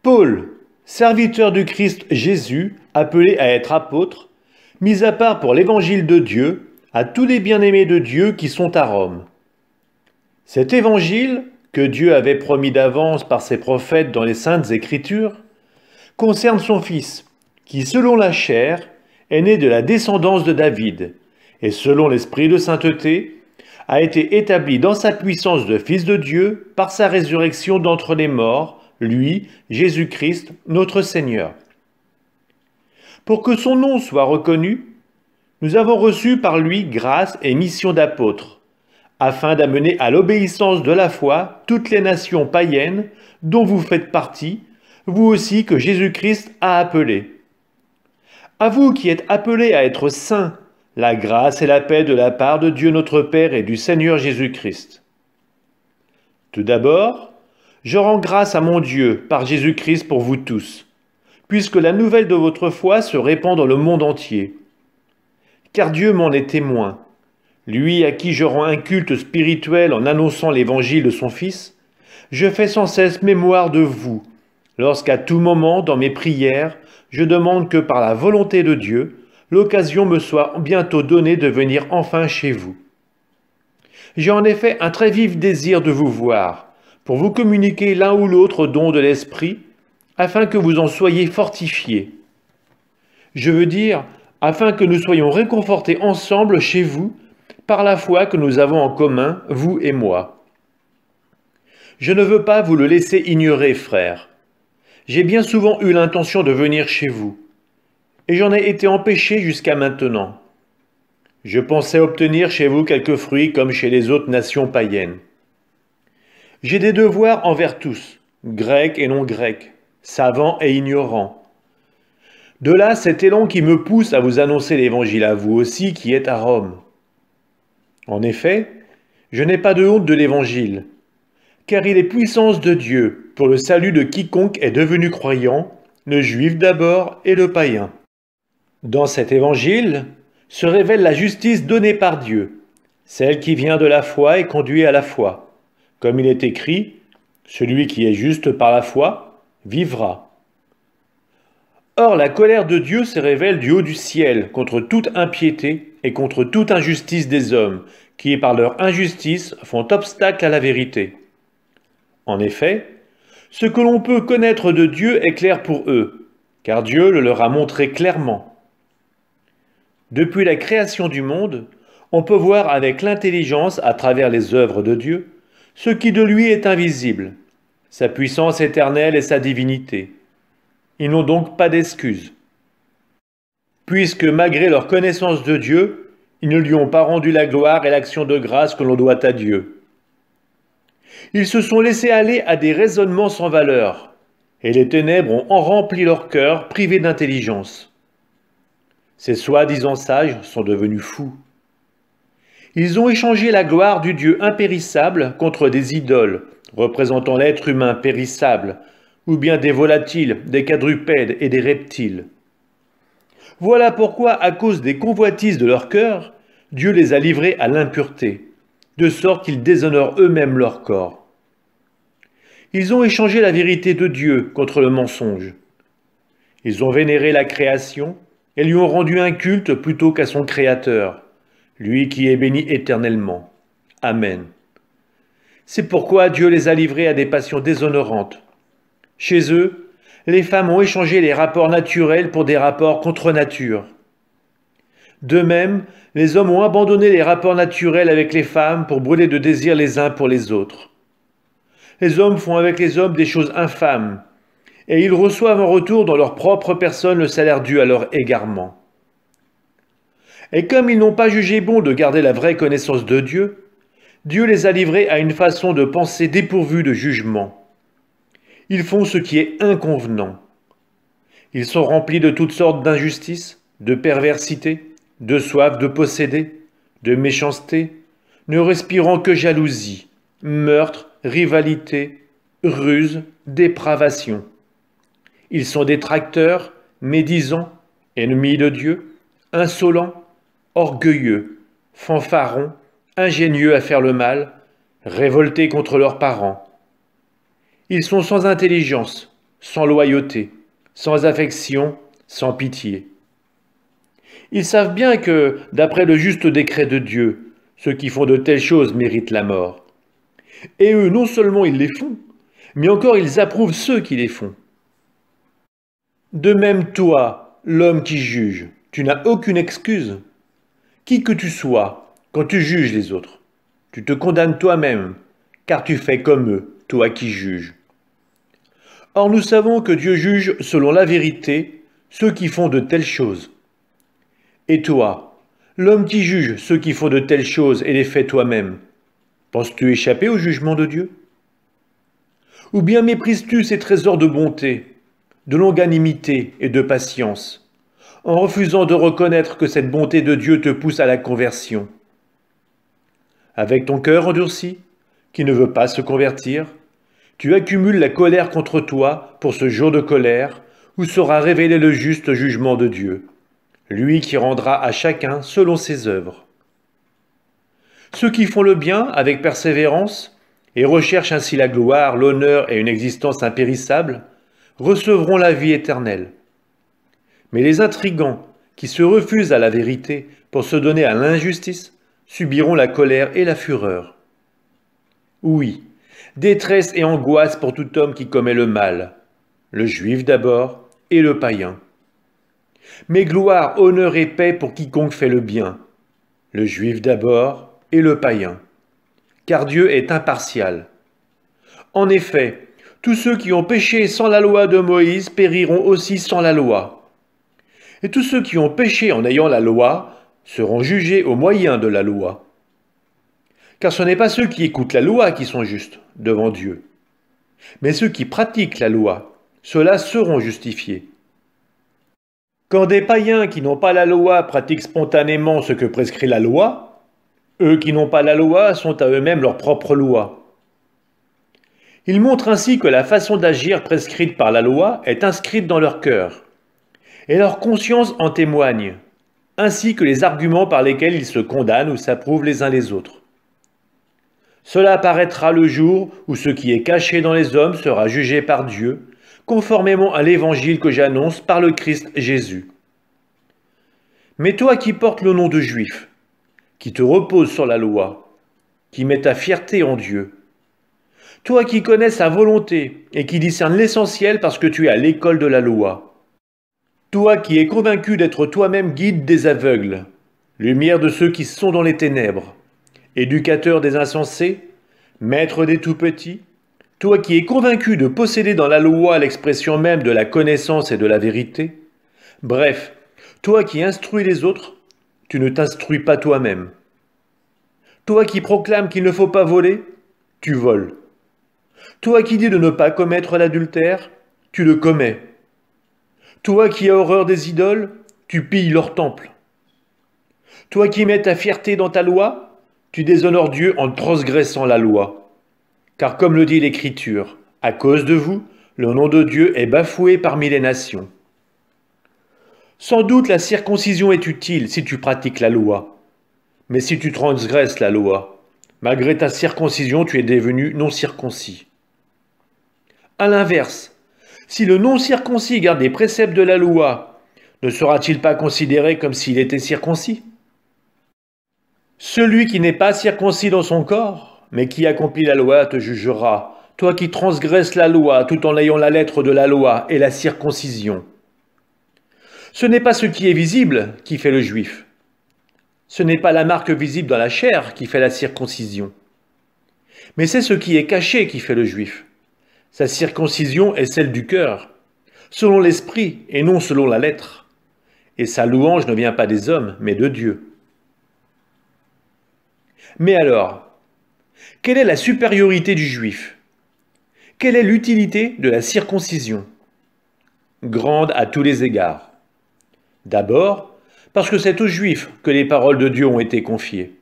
Paul, serviteur du Christ Jésus, appelé à être apôtre, mis à part pour l'évangile de Dieu, à tous les bien-aimés de Dieu qui sont à Rome. Cet évangile, que Dieu avait promis d'avance par ses prophètes dans les Saintes Écritures, concerne son Fils, qui, selon la chair, est né de la descendance de David, et selon l'Esprit de sainteté, a été établi dans sa puissance de Fils de Dieu par sa résurrection d'entre les morts, lui, Jésus-Christ, notre Seigneur. Pour que son nom soit reconnu, nous avons reçu par lui grâce et mission d'apôtre, afin d'amener à l'obéissance de la foi toutes les nations païennes dont vous faites partie, vous aussi que Jésus-Christ a appelés. À vous qui êtes appelés à être saints, la grâce et la paix de la part de Dieu notre Père et du Seigneur Jésus-Christ. Tout d'abord, je rends grâce à mon Dieu par Jésus-Christ pour vous tous, puisque la nouvelle de votre foi se répand dans le monde entier. Car Dieu m'en est témoin, lui à qui je rends un culte spirituel en annonçant l'évangile de son Fils, je fais sans cesse mémoire de vous, lorsqu'à tout moment dans mes prières, je demande que par la volonté de Dieu, l'occasion me soit bientôt donnée de venir enfin chez vous. J'ai en effet un très vif désir de vous voir, pour vous communiquer l'un ou l'autre don de l'Esprit, afin que vous en soyez fortifiés. Je veux dire, afin que nous soyons réconfortés ensemble chez vous, par la foi que nous avons en commun, vous et moi. Je ne veux pas vous le laisser ignorer, frères. J'ai bien souvent eu l'intention de venir chez vous, et j'en ai été empêché jusqu'à maintenant. Je pensais obtenir chez vous quelques fruits comme chez les autres nations païennes. J'ai des devoirs envers tous, grecs et non grecs, savants et ignorants. De là cet élan qui me pousse à vous annoncer l'Évangile à vous aussi qui êtes à Rome. En effet, je n'ai pas de honte de l'Évangile, car il est puissance de Dieu pour le salut de quiconque est devenu croyant, le juif d'abord et le païen. Dans cet Évangile se révèle la justice donnée par Dieu, celle qui vient de la foi et conduit à la foi. Comme il est écrit, « Celui qui est juste par la foi vivra ». Or la colère de Dieu se révèle du haut du ciel contre toute impiété et contre toute injustice des hommes, qui par leur injustice font obstacle à la vérité. En effet, ce que l'on peut connaître de Dieu est clair pour eux, car Dieu le leur a montré clairement. Depuis la création du monde, on peut voir avec l'intelligence à travers les œuvres de Dieu, ce qui de lui est invisible, sa puissance éternelle et sa divinité. Ils n'ont donc pas d'excuse. Puisque malgré leur connaissance de Dieu, ils ne lui ont pas rendu la gloire et l'action de grâce que l'on doit à Dieu. Ils se sont laissés aller à des raisonnements sans valeur, et les ténèbres ont en rempli leur cœur, privés d'intelligence. Ces soi-disant sages sont devenus fous. Ils ont échangé la gloire du Dieu impérissable contre des idoles, représentant l'être humain périssable, ou bien des volatiles, des quadrupèdes et des reptiles. Voilà pourquoi, à cause des convoitises de leur cœur, Dieu les a livrés à l'impureté, de sorte qu'ils déshonorent eux-mêmes leur corps. Ils ont échangé la vérité de Dieu contre le mensonge. Ils ont vénéré la création et lui ont rendu un culte plutôt qu'à son Créateur, lui qui est béni éternellement. Amen. C'est pourquoi Dieu les a livrés à des passions déshonorantes. Chez eux, les femmes ont échangé les rapports naturels pour des rapports contre nature. De même, les hommes ont abandonné les rapports naturels avec les femmes pour brûler de désir les uns pour les autres. Les hommes font avec les hommes des choses infâmes, et ils reçoivent en retour dans leur propre personne le salaire dû à leur égarement. Et comme ils n'ont pas jugé bon de garder la vraie connaissance de Dieu, Dieu les a livrés à une façon de penser dépourvue de jugement. Ils font ce qui est inconvenant. Ils sont remplis de toutes sortes d'injustices, de perversité, de soif de posséder, de méchanceté, ne respirant que jalousie, meurtre, rivalité, ruse, dépravation. Ils sont détracteurs, médisants, ennemis de Dieu, insolents, orgueilleux, fanfarons, ingénieux à faire le mal, révoltés contre leurs parents. Ils sont sans intelligence, sans loyauté, sans affection, sans pitié. Ils savent bien que, d'après le juste décret de Dieu, ceux qui font de telles choses méritent la mort. Et eux, non seulement ils les font, mais encore ils approuvent ceux qui les font. De même toi, l'homme qui juge, tu n'as aucune excuse. Qui que tu sois, quand tu juges les autres, tu te condamnes toi-même, car tu fais comme eux, toi qui juges. Or nous savons que Dieu juge selon la vérité ceux qui font de telles choses. Et toi, l'homme qui juge ceux qui font de telles choses et les fait toi-même, penses-tu échapper au jugement de Dieu? Ou bien méprises-tu ces trésors de bonté, de longanimité et de patience, en refusant de reconnaître que cette bonté de Dieu te pousse à la conversion? Avec ton cœur endurci, qui ne veut pas se convertir, tu accumules la colère contre toi pour ce jour de colère où sera révélé le juste jugement de Dieu, lui qui rendra à chacun selon ses œuvres. Ceux qui font le bien avec persévérance et recherchent ainsi la gloire, l'honneur et une existence impérissable, recevront la vie éternelle. Mais les intrigants qui se refusent à la vérité pour se donner à l'injustice subiront la colère et la fureur. Oui, détresse et angoisse pour tout homme qui commet le mal, le juif d'abord et le païen. Mais gloire, honneur et paix pour quiconque fait le bien, le juif d'abord et le païen. Car Dieu est impartial. En effet, tous ceux qui ont péché sans la loi de Moïse périront aussi sans la loi. Et tous ceux qui ont péché en ayant la loi seront jugés au moyen de la loi. Car ce n'est pas ceux qui écoutent la loi qui sont justes devant Dieu, mais ceux qui pratiquent la loi, ceux-là seront justifiés. Quand des païens qui n'ont pas la loi pratiquent spontanément ce que prescrit la loi, eux qui n'ont pas la loi sont à eux-mêmes leur propre loi. Ils montrent ainsi que la façon d'agir prescrite par la loi est inscrite dans leur cœur, et leur conscience en témoigne, ainsi que les arguments par lesquels ils se condamnent ou s'approuvent les uns les autres. Cela apparaîtra le jour où ce qui est caché dans les hommes sera jugé par Dieu, conformément à l'évangile que j'annonce par le Christ Jésus. Mais toi qui portes le nom de juif, qui te reposes sur la loi, qui mets ta fierté en Dieu, toi qui connais sa volonté et qui discernes l'essentiel parce que tu es à l'école de la loi, toi qui es convaincu d'être toi-même guide des aveugles, lumière de ceux qui sont dans les ténèbres, éducateur des insensés, maître des tout-petits, toi qui es convaincu de posséder dans la loi l'expression même de la connaissance et de la vérité, bref, toi qui instruis les autres, tu ne t'instruis pas toi-même. Toi qui proclames qu'il ne faut pas voler, tu voles. Toi qui dis de ne pas commettre l'adultère, tu le commets. Toi qui as horreur des idoles, tu pilles leur temple. Toi qui mets ta fierté dans ta loi, tu déshonores Dieu en transgressant la loi. Car comme le dit l'Écriture, à cause de vous, le nom de Dieu est bafoué parmi les nations. Sans doute la circoncision est utile si tu pratiques la loi. Mais si tu transgresses la loi, malgré ta circoncision, tu es devenu non circoncis. À l'inverse, si le non circoncis garde les préceptes de la loi, ne sera-t-il pas considéré comme s'il était circoncis? Celui qui n'est pas circoncis dans son corps, mais qui accomplit la loi, te jugera, toi qui transgresses la loi tout en ayant la lettre de la loi et la circoncision. Ce n'est pas ce qui est visible qui fait le juif. Ce n'est pas la marque visible dans la chair qui fait la circoncision. Mais c'est ce qui est caché qui fait le juif. Sa circoncision est celle du cœur, selon l'esprit et non selon la lettre. Et sa louange ne vient pas des hommes, mais de Dieu. Mais alors, quelle est la supériorité du juif? Quelle est l'utilité de la circoncision? Grande à tous les égards. D'abord, parce que c'est aux Juifs que les paroles de Dieu ont été confiées.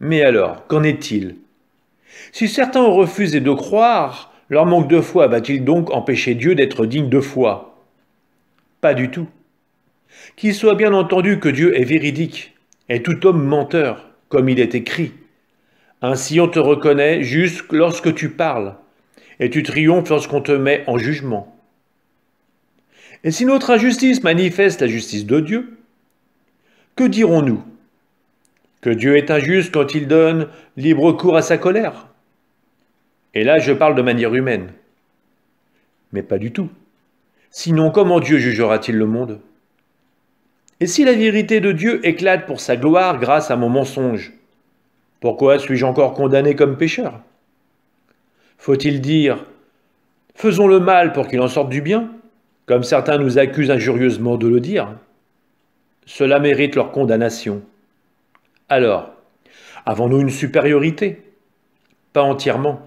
Mais alors, qu'en est-il? Si certains ont refusé de croire, leur manque de foi va-t-il donc empêcher Dieu d'être digne de foi? Pas du tout. Qu'il soit bien entendu que Dieu est véridique, et tout homme menteur, comme il est écrit. Ainsi on te reconnaît juste lorsque tu parles, et tu triomphes lorsqu'on te met en jugement. Et si notre injustice manifeste la justice de Dieu, que dirons-nous? Que Dieu est injuste quand il donne libre cours à sa colère? Et là, je parle de manière humaine. Mais pas du tout. Sinon, comment Dieu jugera-t-il le monde? Et si la vérité de Dieu éclate pour sa gloire grâce à mon mensonge, pourquoi suis-je encore condamné comme pécheur? Faut-il dire « Faisons le mal pour qu'il en sorte du bien », comme certains nous accusent injurieusement de le dire? Cela mérite leur condamnation. Alors, avons-nous une supériorité? Pas entièrement.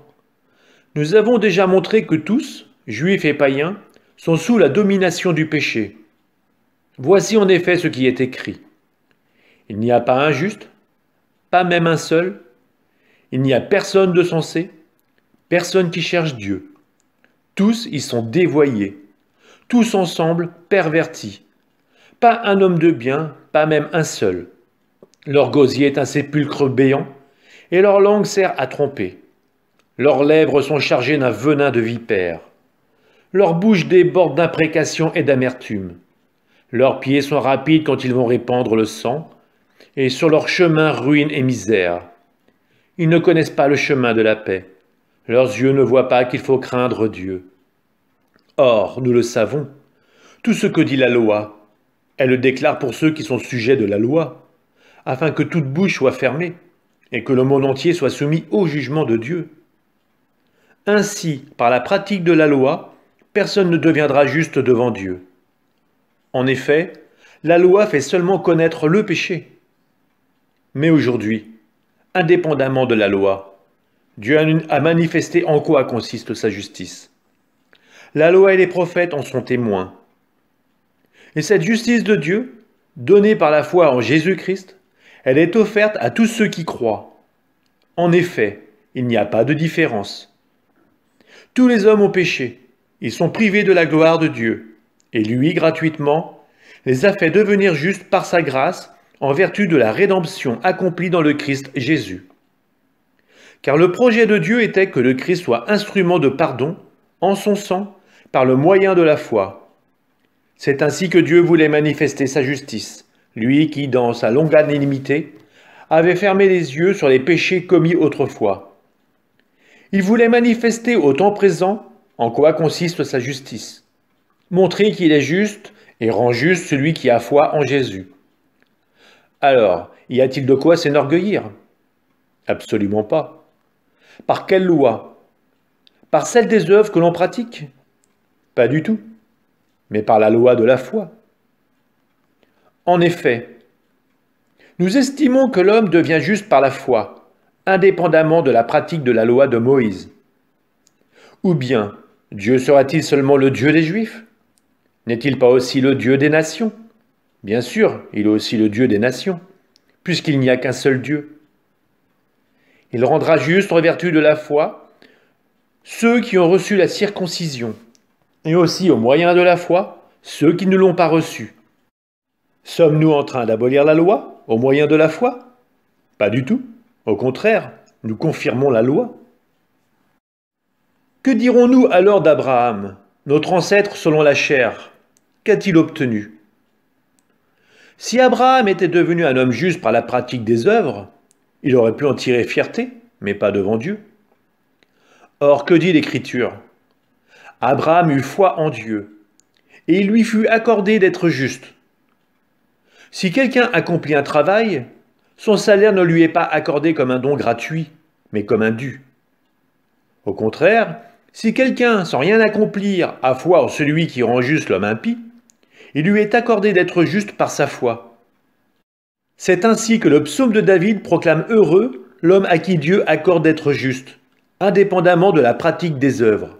Nous avons déjà montré que tous, juifs et païens, sont sous la domination du péché. Voici en effet ce qui est écrit. Il n'y a pas un juste, pas même un seul. Il n'y a personne de sensé, personne qui cherche Dieu. Tous y sont dévoyés, tous ensemble pervertis. Pas un homme de bien, pas même un seul. Leur gosier est un sépulcre béant, et leur langue sert à tromper. Leurs lèvres sont chargées d'un venin de vipère. Leur bouche déborde d'imprécations et d'amertume. Leurs pieds sont rapides quand ils vont répandre le sang, et sur leur chemin ruine et misère. Ils ne connaissent pas le chemin de la paix. Leurs yeux ne voient pas qu'il faut craindre Dieu. Or, nous le savons, tout ce que dit la loi, elle le déclare pour ceux qui sont sujets de la loi, afin que toute bouche soit fermée, et que le monde entier soit soumis au jugement de Dieu. Ainsi, par la pratique de la loi, personne ne deviendra juste devant Dieu. En effet, la loi fait seulement connaître le péché. Mais aujourd'hui, indépendamment de la loi, Dieu a manifesté en quoi consiste sa justice. La loi et les prophètes en sont témoins. Et cette justice de Dieu, donnée par la foi en Jésus-Christ, elle est offerte à tous ceux qui croient. En effet, il n'y a pas de différence. Tous les hommes ont péché, ils sont privés de la gloire de Dieu, et lui, gratuitement, les a fait devenir justes par sa grâce, en vertu de la rédemption accomplie dans le Christ Jésus. Car le projet de Dieu était que le Christ soit instrument de pardon, en son sang, par le moyen de la foi. C'est ainsi que Dieu voulait manifester sa justice, lui qui, dans sa longanimité, avait fermé les yeux sur les péchés commis autrefois. Il voulait manifester au temps présent en quoi consiste sa justice, montrer qu'il est juste et rend juste celui qui a foi en Jésus. Alors, y a-t-il de quoi s'enorgueillir? Absolument pas. Par quelle loi? Par celle des œuvres que l'on pratique? Pas du tout, mais par la loi de la foi. En effet, nous estimons que l'homme devient juste par la foi, indépendamment de la pratique de la loi de Moïse. Ou bien, Dieu sera-t-il seulement le Dieu des Juifs? N'est-il pas aussi le Dieu des nations? Bien sûr, il est aussi le Dieu des nations, puisqu'il n'y a qu'un seul Dieu. Il rendra juste en vertu de la foi ceux qui ont reçu la circoncision, et aussi au moyen de la foi ceux qui ne l'ont pas reçue. Sommes-nous en train d'abolir la loi au moyen de la foi? Pas du tout. Au contraire, nous confirmons la loi. Que dirons-nous alors d'Abraham, notre ancêtre selon la chair? Qu'a-t-il obtenu? Si Abraham était devenu un homme juste par la pratique des œuvres, il aurait pu en tirer fierté, mais pas devant Dieu. Or, que dit l'Écriture? Abraham eut foi en Dieu, et il lui fut accordé d'être juste. Si quelqu'un accomplit un travail, son salaire ne lui est pas accordé comme un don gratuit, mais comme un dû. Au contraire, si quelqu'un, sans rien accomplir, a foi en celui qui rend juste l'homme impie, il lui est accordé d'être juste par sa foi. C'est ainsi que le psaume de David proclame heureux l'homme à qui Dieu accorde d'être juste, indépendamment de la pratique des œuvres.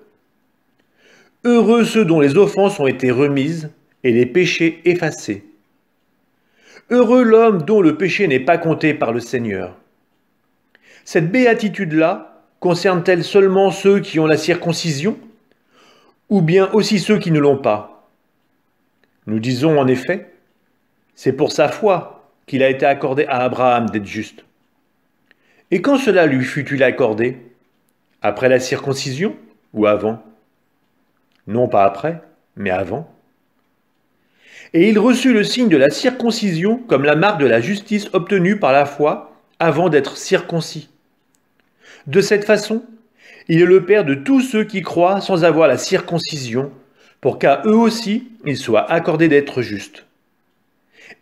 Heureux ceux dont les offenses ont été remises et les péchés effacés. Heureux l'homme dont le péché n'est pas compté par le Seigneur. Cette béatitude-là concerne-t-elle seulement ceux qui ont la circoncision, ou bien aussi ceux qui ne l'ont pas? Nous disons en effet, c'est pour sa foi qu'il a été accordé à Abraham d'être juste. Et quand cela lui fut-il accordé? Après la circoncision ou avant? Non pas après, mais avant. Et il reçut le signe de la circoncision comme la marque de la justice obtenue par la foi avant d'être circoncis. De cette façon, il est le Père de tous ceux qui croient sans avoir la circoncision, pour qu'à eux aussi il soit accordé d'être justes.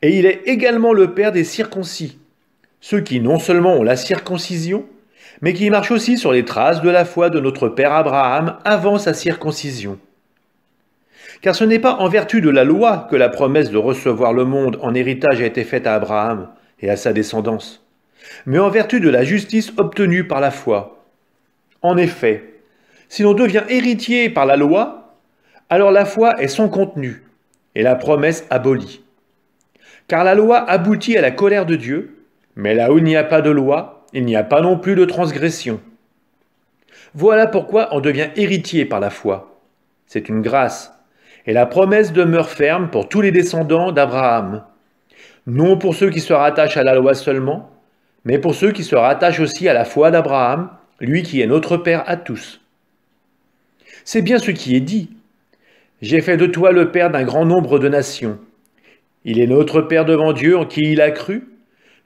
Et il est également le Père des circoncis, ceux qui non seulement ont la circoncision, mais qui marchent aussi sur les traces de la foi de notre Père Abraham avant sa circoncision. Car ce n'est pas en vertu de la loi que la promesse de recevoir le monde en héritage a été faite à Abraham et à sa descendance, mais en vertu de la justice obtenue par la foi. En effet, si l'on devient héritier par la loi, alors la foi est sans contenu et la promesse abolie. Car la loi aboutit à la colère de Dieu, mais là où il n'y a pas de loi, il n'y a pas non plus de transgression. Voilà pourquoi on devient héritier par la foi. C'est une grâce, et la promesse demeure ferme pour tous les descendants d'Abraham. Non pour ceux qui se rattachent à la loi seulement, mais pour ceux qui se rattachent aussi à la foi d'Abraham, lui qui est notre Père à tous. C'est bien ce qui est dit. J'ai fait de toi le Père d'un grand nombre de nations. Il est notre Père devant Dieu en qui il a cru,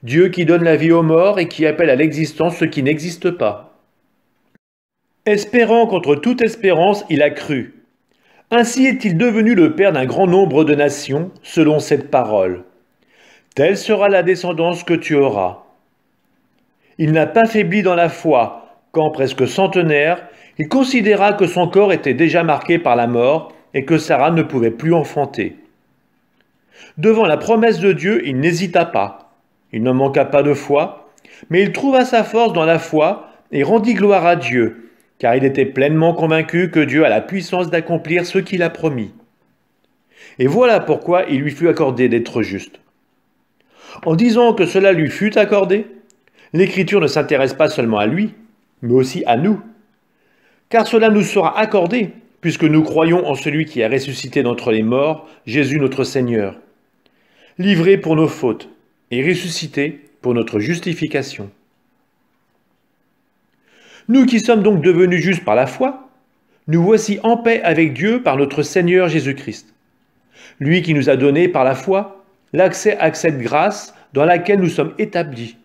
Dieu qui donne la vie aux morts et qui appelle à l'existence ce qui n'existe pas. Espérant contre toute espérance, il a cru. Ainsi est-il devenu le Père d'un grand nombre de nations, selon cette parole. Telle sera la descendance que tu auras. Il n'a pas faibli dans la foi, quand presque centenaire, il considéra que son corps était déjà marqué par la mort et que Sarah ne pouvait plus enfanter. Devant la promesse de Dieu, il n'hésita pas. Il ne manqua pas de foi, mais il trouva sa force dans la foi et rendit gloire à Dieu, car il était pleinement convaincu que Dieu a la puissance d'accomplir ce qu'il a promis. Et voilà pourquoi il lui fut accordé d'être juste. En disant que cela lui fut accordé, l'Écriture ne s'intéresse pas seulement à lui, mais aussi à nous. Car cela nous sera accordé, puisque nous croyons en celui qui a ressuscité d'entre les morts, Jésus notre Seigneur, livré pour nos fautes et ressuscité pour notre justification. Nous qui sommes donc devenus justes par la foi, nous voici en paix avec Dieu par notre Seigneur Jésus-Christ. Lui qui nous a donné par la foi l'accès à cette grâce dans laquelle nous sommes établis.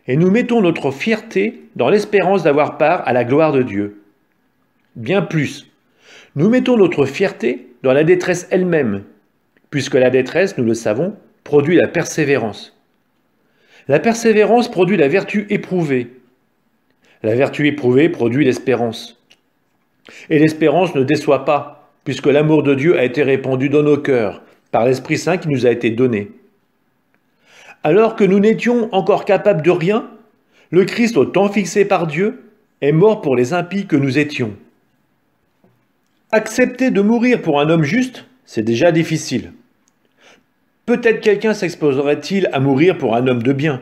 Et nous mettons notre fierté dans l'espérance d'avoir part à la gloire de Dieu. Bien plus, nous mettons notre fierté dans la détresse elle-même, puisque la détresse, nous le savons, produit la persévérance. La persévérance produit la vertu éprouvée. La vertu éprouvée produit l'espérance. Et l'espérance ne déçoit pas, puisque l'amour de Dieu a été répandu dans nos cœurs, par l'Esprit Saint qui nous a été donné. Alors que nous n'étions encore capables de rien, le Christ, au temps fixé par Dieu, est mort pour les impies que nous étions. Accepter de mourir pour un homme juste, c'est déjà difficile. Peut-être quelqu'un s'exposerait-il à mourir pour un homme de bien.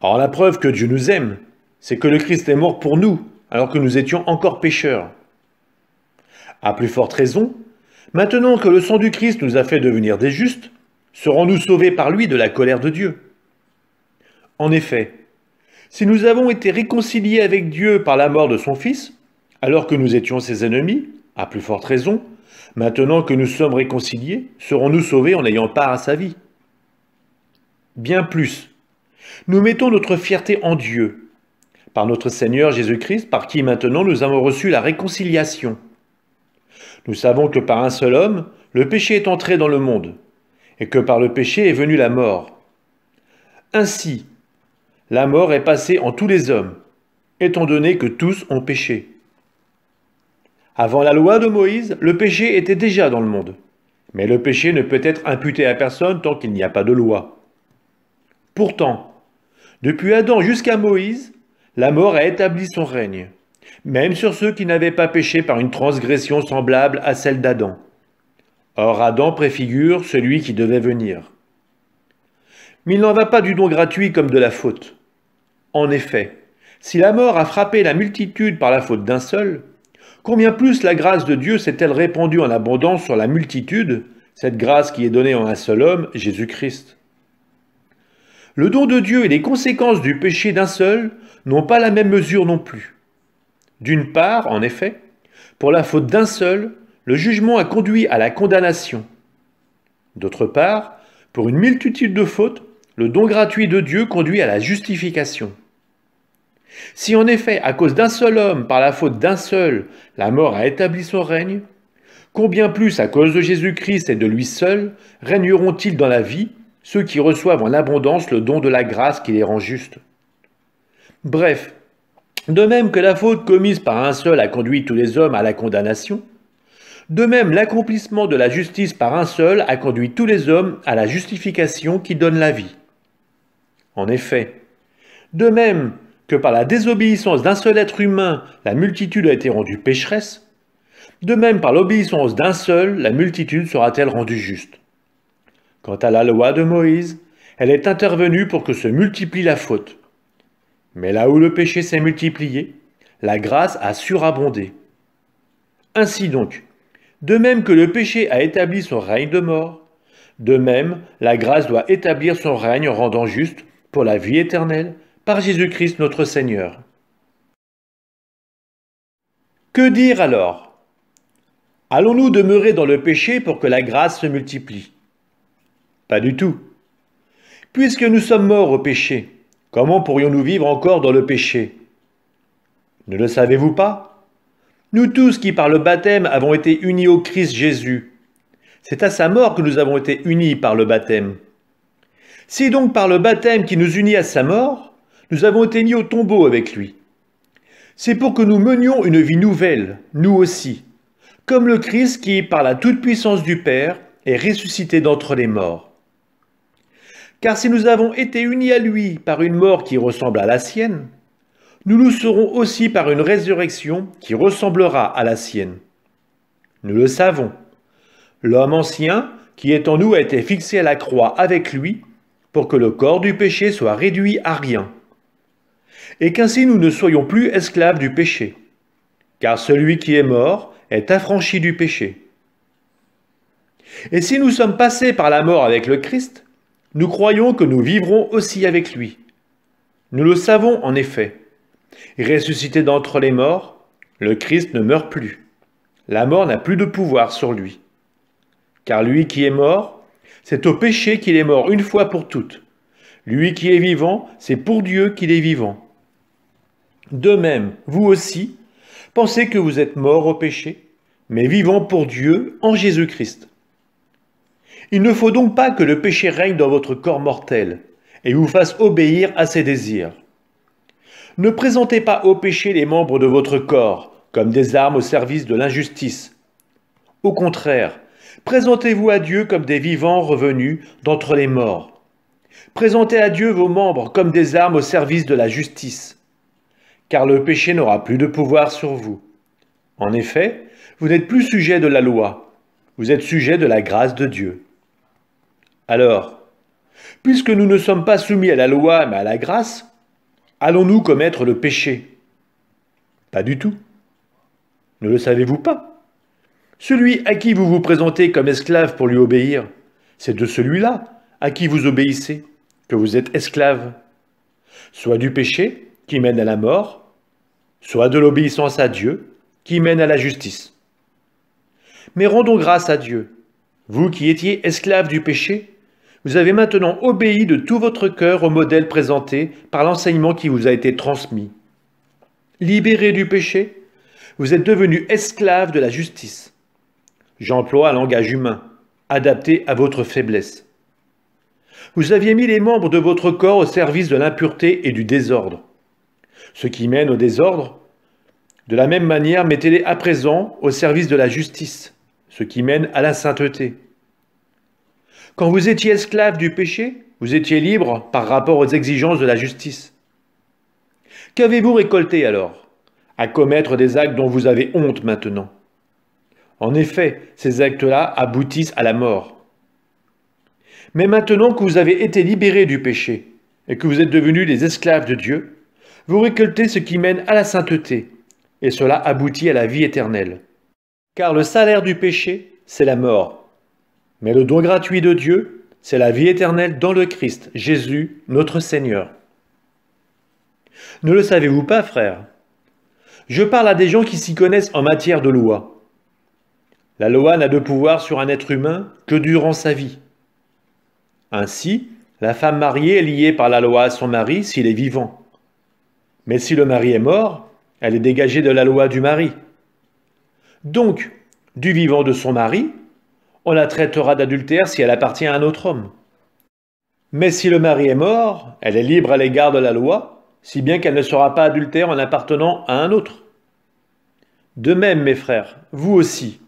Or la preuve que Dieu nous aime, c'est que le Christ est mort pour nous, alors que nous étions encore pécheurs. À plus forte raison, maintenant que le sang du Christ nous a fait devenir des justes, serons-nous sauvés par lui de la colère de Dieu? En effet, si nous avons été réconciliés avec Dieu par la mort de son Fils, alors que nous étions ses ennemis, à plus forte raison, maintenant que nous sommes réconciliés, serons-nous sauvés en ayant part à sa vie? Bien plus, nous mettons notre fierté en Dieu, par notre Seigneur Jésus-Christ, par qui maintenant nous avons reçu la réconciliation. Nous savons que par un seul homme, le péché est entré dans le monde, et que par le péché est venue la mort. Ainsi, la mort est passée en tous les hommes, étant donné que tous ont péché. Avant la loi de Moïse, le péché était déjà dans le monde, mais le péché ne peut être imputé à personne tant qu'il n'y a pas de loi. Pourtant, depuis Adam jusqu'à Moïse, la mort a établi son règne, même sur ceux qui n'avaient pas péché par une transgression semblable à celle d'Adam. Or Adam préfigure celui qui devait venir. Mais il n'en va pas du don gratuit comme de la faute. En effet, si la mort a frappé la multitude par la faute d'un seul, combien plus la grâce de Dieu s'est-elle répandue en abondance sur la multitude, cette grâce qui est donnée en un seul homme, Jésus-Christ. Le don de Dieu et les conséquences du péché d'un seul n'ont pas la même mesure non plus. D'une part, en effet, pour la faute d'un seul, le jugement a conduit à la condamnation. D'autre part, pour une multitude de fautes, le don gratuit de Dieu conduit à la justification. Si en effet, à cause d'un seul homme, par la faute d'un seul, la mort a établi son règne, combien plus à cause de Jésus-Christ et de lui seul, régneront-ils dans la vie ceux qui reçoivent en abondance le don de la grâce qui les rend justes? Bref, de même que la faute commise par un seul a conduit tous les hommes à la condamnation, de même l'accomplissement de la justice par un seul a conduit tous les hommes à la justification qui donne la vie. En effet, de même que par la désobéissance d'un seul être humain, la multitude a été rendue pécheresse, de même par l'obéissance d'un seul, la multitude sera-t-elle rendue juste. Quant à la loi de Moïse, elle est intervenue pour que se multiplie la faute. Mais là où le péché s'est multiplié, la grâce a surabondé. Ainsi donc, de même que le péché a établi son règne de mort, de même la grâce doit établir son règne en rendant juste pour la vie éternelle par Jésus-Christ notre Seigneur. Que dire alors? Allons-nous demeurer dans le péché pour que la grâce se multiplie? Pas du tout. Puisque nous sommes morts au péché, comment pourrions-nous vivre encore dans le péché? Ne le savez-vous pas? Nous tous qui par le baptême avons été unis au Christ Jésus, c'est à sa mort que nous avons été unis par le baptême. Si donc par le baptême qui nous unit à sa mort, nous avons été mis au tombeau avec lui. C'est pour que nous menions une vie nouvelle, nous aussi, comme le Christ qui, par la toute-puissance du Père, est ressuscité d'entre les morts. Car si nous avons été unis à lui par une mort qui ressemble à la sienne, nous nous serons aussi par une résurrection qui ressemblera à la sienne. Nous le savons. L'homme ancien qui est en nous a été fixé à la croix avec lui pour que le corps du péché soit réduit à rien, et qu'ainsi nous ne soyons plus esclaves du péché, car celui qui est mort est affranchi du péché. Et si nous sommes passés par la mort avec le Christ, nous croyons que nous vivrons aussi avec lui. Nous le savons en effet. Ressuscité d'entre les morts, le Christ ne meurt plus. La mort n'a plus de pouvoir sur lui. Car lui qui est mort, c'est au péché qu'il est mort une fois pour toutes. Lui qui est vivant, c'est pour Dieu qu'il est vivant. De même, vous aussi, pensez que vous êtes morts au péché, mais vivants pour Dieu en Jésus-Christ. Il ne faut donc pas que le péché règne dans votre corps mortel et vous fasse obéir à ses désirs. Ne présentez pas au péché les membres de votre corps comme des armes au service de l'injustice. Au contraire, présentez-vous à Dieu comme des vivants revenus d'entre les morts. Présentez à Dieu vos membres comme des armes au service de la justice. Car le péché n'aura plus de pouvoir sur vous. En effet, vous n'êtes plus sujet de la loi, vous êtes sujet de la grâce de Dieu. Alors, puisque nous ne sommes pas soumis à la loi mais à la grâce, allons-nous commettre le péché? Pas du tout. Ne le savez-vous pas? Celui à qui vous vous présentez comme esclave pour lui obéir, c'est de celui-là à qui vous obéissez que vous êtes esclave, soit du péché qui mène à la mort, soit de l'obéissance à Dieu qui mène à la justice. Mais rendons grâce à Dieu. Vous qui étiez esclaves du péché, vous avez maintenant obéi de tout votre cœur au modèle présenté par l'enseignement qui vous a été transmis. Libérés du péché, vous êtes devenus esclaves de la justice. J'emploie un langage humain, adapté à votre faiblesse. Vous aviez mis les membres de votre corps au service de l'impureté et du désordre. Ce qui mène au désordre, de la même manière, mettez-les à présent au service de la justice, ce qui mène à la sainteté. Quand vous étiez esclave du péché, vous étiez libre par rapport aux exigences de la justice. Qu'avez-vous récolté alors? À commettre des actes dont vous avez honte maintenant. En effet, ces actes-là aboutissent à la mort. Mais maintenant que vous avez été libérés du péché et que vous êtes devenus les esclaves de Dieu, vous récoltez ce qui mène à la sainteté, et cela aboutit à la vie éternelle. Car le salaire du péché, c'est la mort. Mais le don gratuit de Dieu, c'est la vie éternelle dans le Christ, Jésus, notre Seigneur. Ne le savez-vous pas, frères? Je parle à des gens qui s'y connaissent en matière de loi. La loi n'a de pouvoir sur un être humain que durant sa vie. Ainsi, la femme mariée est liée par la loi à son mari s'il est vivant. Mais si le mari est mort, elle est dégagée de la loi du mari. Donc, du vivant de son mari, on la traitera d'adultère si elle appartient à un autre homme. Mais si le mari est mort, elle est libre à l'égard de la loi, si bien qu'elle ne sera pas adultère en appartenant à un autre. De même, mes frères, vous aussi,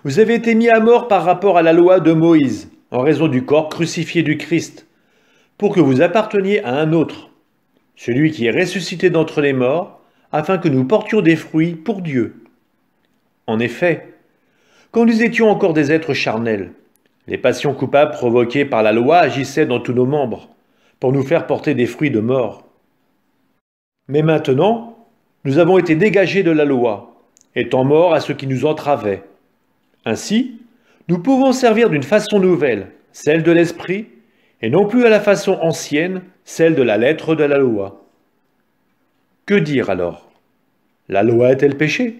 vous avez été mis à mort par rapport à la loi de Moïse, en raison du corps crucifié du Christ, pour que vous apparteniez à un autre, celui qui est ressuscité d'entre les morts, afin que nous portions des fruits pour Dieu. En effet, quand nous étions encore des êtres charnels, les passions coupables provoquées par la loi agissaient dans tous nos membres, pour nous faire porter des fruits de mort. Mais maintenant, nous avons été dégagés de la loi, étant morts à ce qui nous entravait. Ainsi, nous pouvons servir d'une façon nouvelle, celle de l'esprit, et non plus à la façon ancienne, celle de la lettre de la loi. Que dire alors? La loi est-elle péché?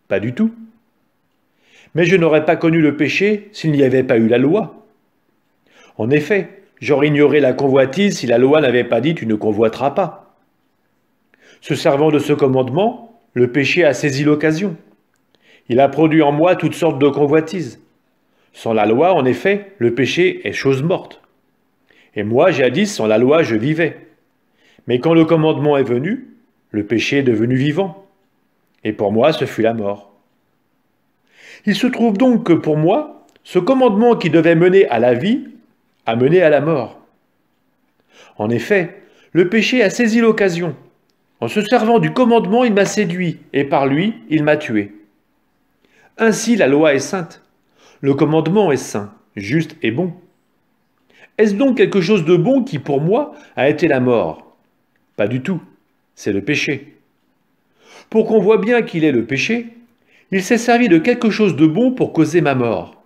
Pas du tout. Mais je n'aurais pas connu le péché s'il n'y avait pas eu la loi. En effet, j'aurais ignoré la convoitise si la loi n'avait pas dit « tu ne convoiteras pas ». Se servant de ce commandement, le péché a saisi l'occasion. Il a produit en moi toutes sortes de convoitises. Sans la loi, en effet, le péché est chose morte. Et moi, jadis, sans la loi, je vivais. Mais quand le commandement est venu, le péché est devenu vivant. Et pour moi, ce fut la mort. Il se trouve donc que pour moi, ce commandement qui devait mener à la vie, a mené à la mort. En effet, le péché a saisi l'occasion. En se servant du commandement, il m'a séduit, et par lui, il m'a tué. Ainsi, la loi est sainte. Le commandement est saint, juste et bon. Est-ce donc quelque chose de bon qui, pour moi, a été la mort? Pas du tout, c'est le péché. Pour qu'on voit bien qu'il est le péché, il s'est servi de quelque chose de bon pour causer ma mort.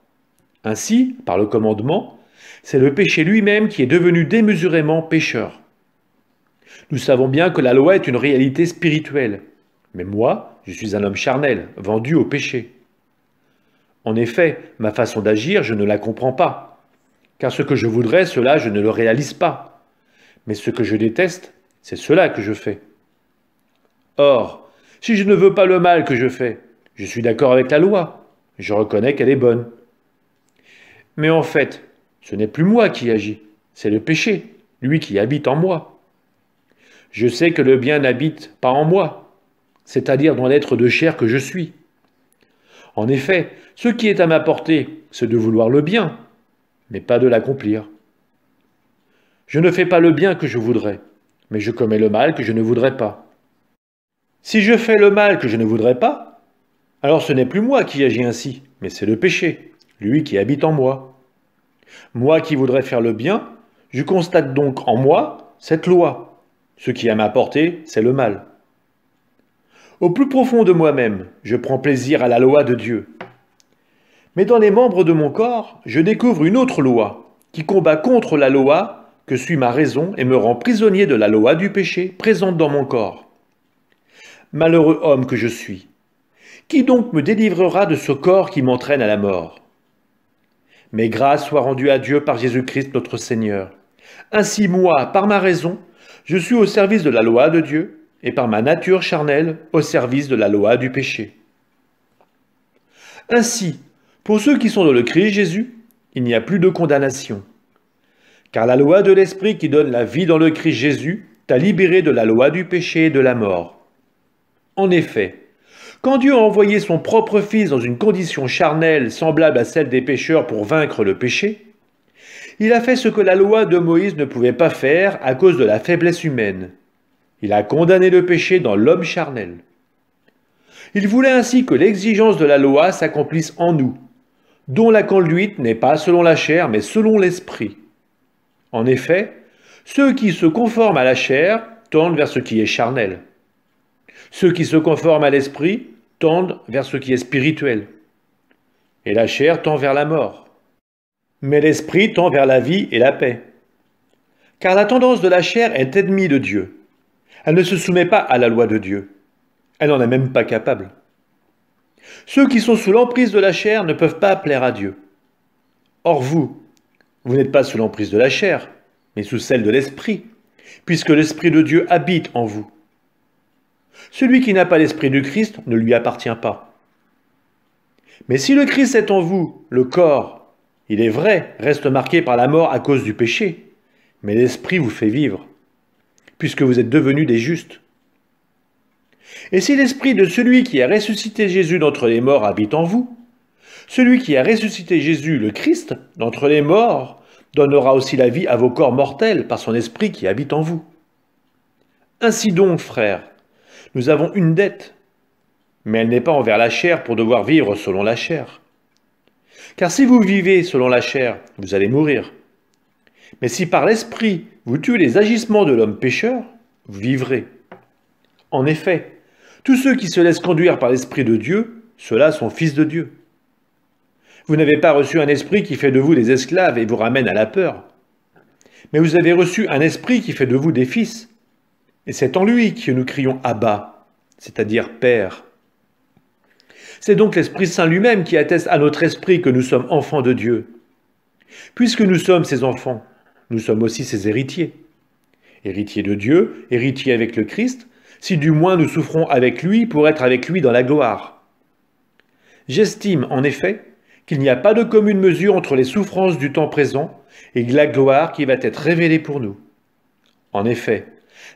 Ainsi, par le commandement, c'est le péché lui-même qui est devenu démesurément pécheur. Nous savons bien que la loi est une réalité spirituelle, mais moi, je suis un homme charnel, vendu au péché. En effet, ma façon d'agir, je ne la comprends pas, car ce que je voudrais, cela, je ne le réalise pas. Mais ce que je déteste, c'est cela que je fais. Or, si je ne veux pas le mal que je fais, je suis d'accord avec la loi, je reconnais qu'elle est bonne. Mais en fait, ce n'est plus moi qui agis, c'est le péché, lui qui habite en moi. Je sais que le bien n'habite pas en moi, c'est-à-dire dans l'être de chair que je suis. En effet, ce qui est à ma portée, c'est de vouloir le bien, mais pas de l'accomplir. Je ne fais pas le bien que je voudrais, mais je commets le mal que je ne voudrais pas. Si je fais le mal que je ne voudrais pas, alors ce n'est plus moi qui agis ainsi, mais c'est le péché, lui qui habite en moi. Moi qui voudrais faire le bien, je constate donc en moi cette loi. Ce qui est à ma portée, c'est le mal. Au plus profond de moi-même, je prends plaisir à la loi de Dieu. Mais dans les membres de mon corps, je découvre une autre loi, qui combat contre la loi que suit ma raison et me rend prisonnier de la loi du péché présente dans mon corps. Malheureux homme que je suis, qui donc me délivrera de ce corps qui m'entraîne à la mort? Mais grâce soit rendue à Dieu par Jésus-Christ notre Seigneur. Ainsi moi, par ma raison, je suis au service de la loi de Dieu, et par ma nature charnelle, au service de la loi du péché. Ainsi, pour ceux qui sont dans le Christ Jésus, il n'y a plus de condamnation. Car la loi de l'Esprit qui donne la vie dans le Christ Jésus t'a libéré de la loi du péché et de la mort. En effet, quand Dieu a envoyé son propre Fils dans une condition charnelle semblable à celle des pécheurs pour vaincre le péché, il a fait ce que la loi de Moïse ne pouvait pas faire à cause de la faiblesse humaine. Il a condamné le péché dans l'homme charnel. Il voulait ainsi que l'exigence de la loi s'accomplisse en nous, dont la conduite n'est pas selon la chair, mais selon l'esprit. En effet, ceux qui se conforment à la chair tendent vers ce qui est charnel. Ceux qui se conforment à l'esprit tendent vers ce qui est spirituel. Et la chair tend vers la mort. Mais l'esprit tend vers la vie et la paix. Car la tendance de la chair est ennemie de Dieu. Elle ne se soumet pas à la loi de Dieu. Elle n'en est même pas capable. Ceux qui sont sous l'emprise de la chair ne peuvent pas plaire à Dieu. Or vous n'êtes pas sous l'emprise de la chair, mais sous celle de l'Esprit, puisque l'Esprit de Dieu habite en vous. Celui qui n'a pas l'Esprit du Christ ne lui appartient pas. Mais si le Christ est en vous, le corps, il est vrai, reste marqué par la mort à cause du péché, mais l'Esprit vous fait vivre, puisque vous êtes devenus des justes. Et si l'Esprit de celui qui a ressuscité Jésus d'entre les morts habite en vous, celui qui a ressuscité Jésus, le Christ, d'entre les morts, donnera aussi la vie à vos corps mortels par son Esprit qui habite en vous. Ainsi donc, frères, nous avons une dette, mais elle n'est pas envers la chair pour devoir vivre selon la chair. Car si vous vivez selon la chair, vous allez mourir. Mais si par l'Esprit vous tuez les agissements de l'homme pécheur, vous vivrez. En effet, tous ceux qui se laissent conduire par l'Esprit de Dieu, ceux-là sont fils de Dieu. Vous n'avez pas reçu un esprit qui fait de vous des esclaves et vous ramène à la peur. Mais vous avez reçu un esprit qui fait de vous des fils. Et c'est en lui que nous crions « Abba », c'est-à-dire « Père ». C'est donc l'Esprit Saint lui-même qui atteste à notre esprit que nous sommes enfants de Dieu. Puisque nous sommes ses enfants, nous sommes aussi ses héritiers. Héritiers de Dieu, héritiers avec le Christ, si du moins nous souffrons avec lui pour être avec lui dans la gloire. J'estime, en effet, qu'il n'y a pas de commune mesure entre les souffrances du temps présent et la gloire qui va être révélée pour nous. En effet,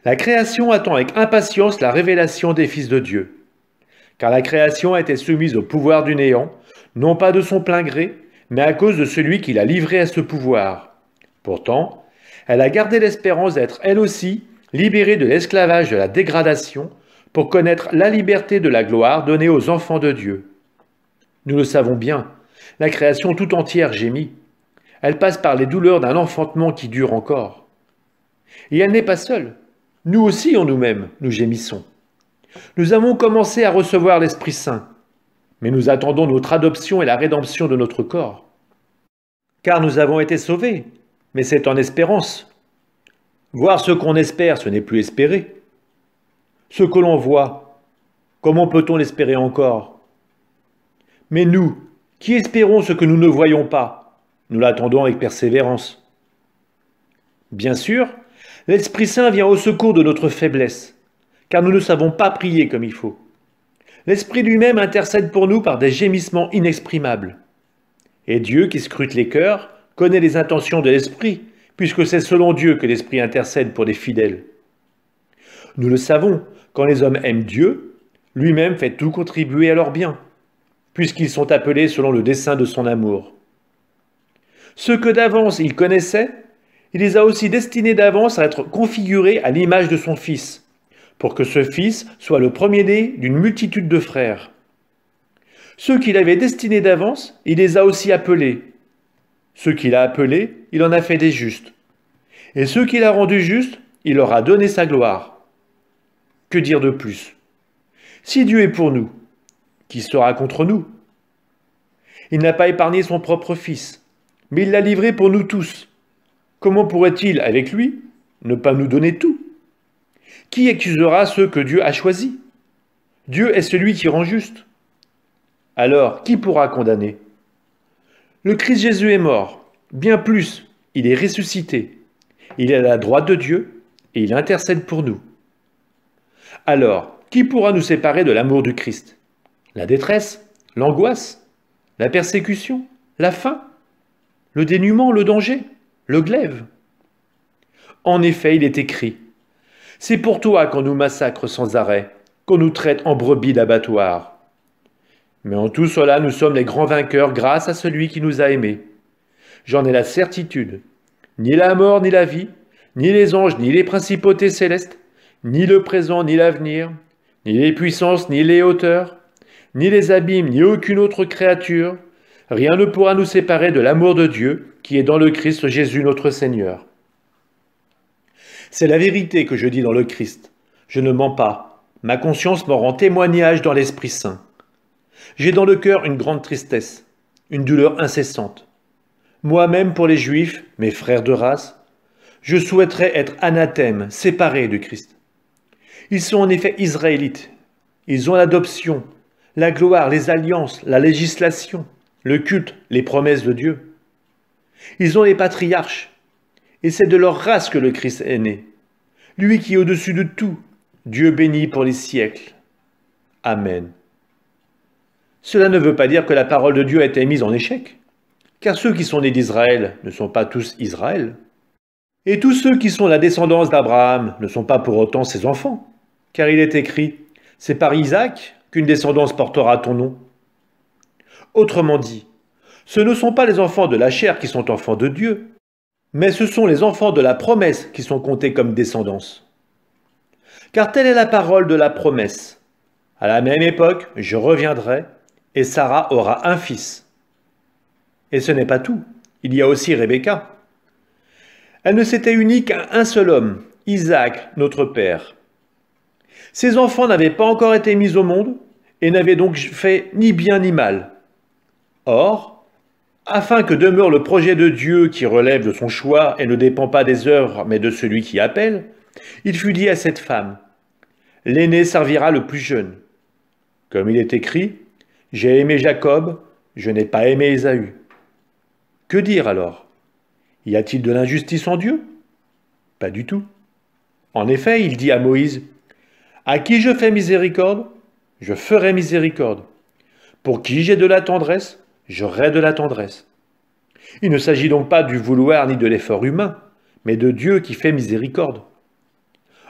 la création attend avec impatience la révélation des fils de Dieu. Car la création a été soumise au pouvoir du néant, non pas de son plein gré, mais à cause de celui qui l'a livrée à ce pouvoir. Pourtant, elle a gardé l'espérance d'être elle aussi libérée de l'esclavage de la dégradation pour connaître la liberté de la gloire donnée aux enfants de Dieu. Nous le savons bien, la création tout entière gémit. Elle passe par les douleurs d'un enfantement qui dure encore. Et elle n'est pas seule. Nous aussi en nous-mêmes, nous gémissons. Nous avons commencé à recevoir l'Esprit Saint, mais nous attendons notre adoption et la rédemption de notre corps. Car nous avons été sauvés, mais c'est en espérance. Voir ce qu'on espère, ce n'est plus espérer. Ce que l'on voit, comment peut-on l'espérer encore? Mais nous, qui espérons ce que nous ne voyons pas, nous l'attendons avec persévérance. Bien sûr, l'Esprit Saint vient au secours de notre faiblesse, car nous ne savons pas prier comme il faut. L'Esprit lui-même intercède pour nous par des gémissements inexprimables. Et Dieu, qui scrute les cœurs, connaît les intentions de l'Esprit, puisque c'est selon Dieu que l'Esprit intercède pour les fidèles. Nous le savons, quand les hommes aiment Dieu, lui-même fait tout contribuer à leur bien, puisqu'ils sont appelés selon le dessein de son amour. Ceux que d'avance il connaissait, il les a aussi destinés d'avance à être configurés à l'image de son Fils, pour que ce Fils soit le premier-né d'une multitude de frères. Ceux qu'il avait destinés d'avance, il les a aussi appelés. Ceux qu'il a appelés, il en a fait des justes. Et ceux qu'il a rendus justes, il leur a donné sa gloire. Que dire de plus? Si Dieu est pour nous, qui sera contre nous? Il n'a pas épargné son propre Fils, mais il l'a livré pour nous tous. Comment pourrait-il, avec lui, ne pas nous donner tout? Qui accusera ceux que Dieu a choisis? Dieu est celui qui rend juste. Alors, qui pourra condamner? Le Christ Jésus est mort. Bien plus, il est ressuscité. Il est à la droite de Dieu et il intercède pour nous. Alors, qui pourra nous séparer de l'amour du Christ? La détresse, l'angoisse, la persécution, la faim, le dénuement, le danger, le glaive. En effet, il est écrit: c'est pour toi qu'on nous massacre sans arrêt, qu'on nous traite en brebis d'abattoir. Mais en tout cela, nous sommes les grands vainqueurs grâce à celui qui nous a aimés. J'en ai la certitude. Ni la mort, ni la vie, ni les anges, ni les principautés célestes, ni le présent, ni l'avenir, ni les puissances, ni les hauteurs, ni les abîmes, ni aucune autre créature, rien ne pourra nous séparer de l'amour de Dieu qui est dans le Christ Jésus notre Seigneur. C'est la vérité que je dis dans le Christ. Je ne mens pas. Ma conscience m'en rend témoignage dans l'Esprit Saint. J'ai dans le cœur une grande tristesse, une douleur incessante. Moi-même pour les Juifs, mes frères de race, je souhaiterais être anathème, séparé du Christ. Ils sont en effet israélites. Ils ont l'adoption, la gloire, les alliances, la législation, le culte, les promesses de Dieu. Ils ont les patriarches, et c'est de leur race que le Christ est né. Lui qui est au-dessus de tout, Dieu béni pour les siècles. Amen. Cela ne veut pas dire que la parole de Dieu a été mise en échec, car ceux qui sont nés d'Israël ne sont pas tous Israël. Et tous ceux qui sont la descendance d'Abraham ne sont pas pour autant ses enfants, car il est écrit « C'est par Isaac qu'une descendance portera ton nom ». Autrement dit, ce ne sont pas les enfants de la chair qui sont enfants de Dieu, mais ce sont les enfants de la promesse qui sont comptés comme descendance. Car telle est la parole de la promesse. À la même époque, je reviendrai, et Sarah aura un fils. Et ce n'est pas tout, il y a aussi Rebecca. Elle ne s'était unie qu'à un seul homme, Isaac, notre père. Ses enfants n'avaient pas encore été mis au monde, et n'avaient donc fait ni bien ni mal. Or, afin que demeure le projet de Dieu qui relève de son choix et ne dépend pas des œuvres, mais de celui qui appelle, il fut dit à cette femme, « L'aîné servira le plus jeune. » Comme il est écrit, « J'ai aimé Jacob, je n'ai pas aimé Ésaü. » Que dire alors? Y a-t-il de l'injustice en Dieu? Pas du tout. En effet, il dit à Moïse, « À qui je fais miséricorde, je ferai miséricorde. Pour qui j'ai de la tendresse, j'aurai de la tendresse. » Il ne s'agit donc pas du vouloir ni de l'effort humain, mais de Dieu qui fait miséricorde.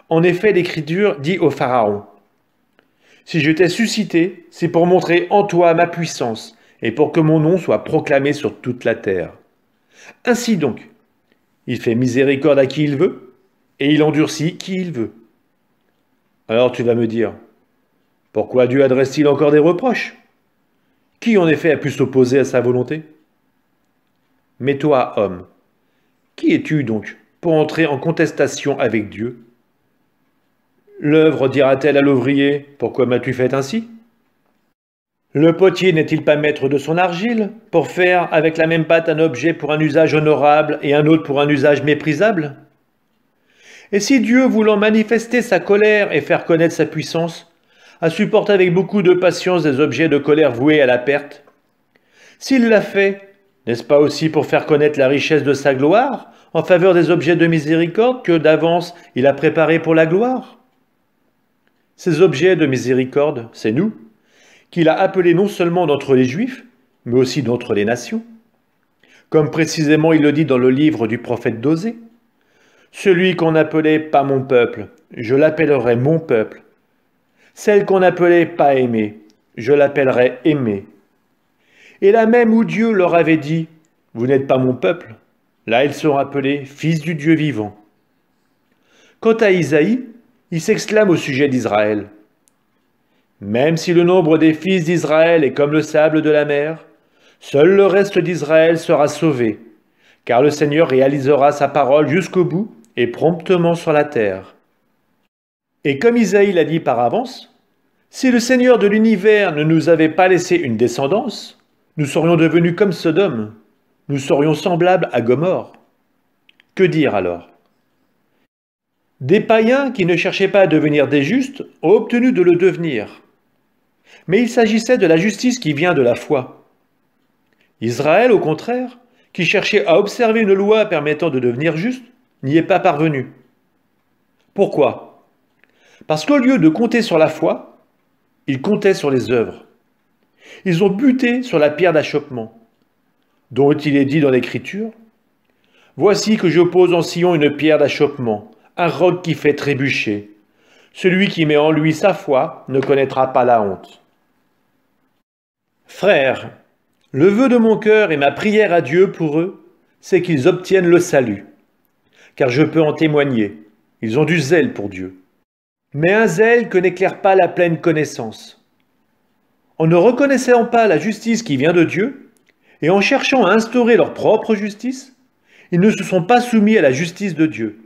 En effet, l'Écriture dit au Pharaon, « Si je t'ai suscité, c'est pour montrer en toi ma puissance, et pour que mon nom soit proclamé sur toute la terre. » Ainsi donc, il fait miséricorde à qui il veut, et il endurcit qui il veut. Alors tu vas me dire, pourquoi Dieu adresse-t-il encore des reproches? Qui en effet a pu s'opposer à sa volonté? Mais toi, homme, qui es-tu donc pour entrer en contestation avec Dieu? L'œuvre dira-t-elle à l'ouvrier, pourquoi m'as-tu fait ainsi? Le potier n'est-il pas maître de son argile pour faire avec la même pâte un objet pour un usage honorable et un autre pour un usage méprisable? Et si Dieu, voulant manifester sa colère et faire connaître sa puissance, a supporté avec beaucoup de patience des objets de colère voués à la perte, s'il l'a fait, n'est-ce pas aussi pour faire connaître la richesse de sa gloire en faveur des objets de miséricorde que d'avance il a préparés pour la gloire? Ces objets de miséricorde, c'est nous, qu'il a appelés non seulement d'entre les Juifs, mais aussi d'entre les nations. Comme précisément il le dit dans le livre du prophète d'Osée. « Celui qu'on appelait pas mon peuple, je l'appellerai mon peuple. Celle qu'on appelait pas aimée, je l'appellerai aimée. » Et là même où Dieu leur avait dit « Vous n'êtes pas mon peuple », là ils sont appelés fils du Dieu vivant. Quant à Isaïe, il s'exclame au sujet d'Israël. Même si le nombre des fils d'Israël est comme le sable de la mer, seul le reste d'Israël sera sauvé, car le Seigneur réalisera sa parole jusqu'au bout et promptement sur la terre. Et comme Isaïe l'a dit par avance, si le Seigneur de l'univers ne nous avait pas laissé une descendance, nous serions devenus comme Sodome, nous serions semblables à Gomorrhe. Que dire alors? Des païens qui ne cherchaient pas à devenir des justes ont obtenu de le devenir. Mais il s'agissait de la justice qui vient de la foi. Israël, au contraire, qui cherchait à observer une loi permettant de devenir juste, n'y est pas parvenu. Pourquoi? Parce qu'au lieu de compter sur la foi, ils comptaient sur les œuvres. Ils ont buté sur la pierre d'achoppement, dont il est dit dans l'Écriture, « Voici que je pose en Sion une pierre d'achoppement, un roc qui fait trébucher. Celui qui met en lui sa foi ne connaîtra pas la honte. » Frères, le vœu de mon cœur et ma prière à Dieu pour eux, c'est qu'ils obtiennent le salut. Car je peux en témoigner, ils ont du zèle pour Dieu. Mais un zèle que n'éclaire pas la pleine connaissance. En ne reconnaissant pas la justice qui vient de Dieu, et en cherchant à instaurer leur propre justice, ils ne se sont pas soumis à la justice de Dieu.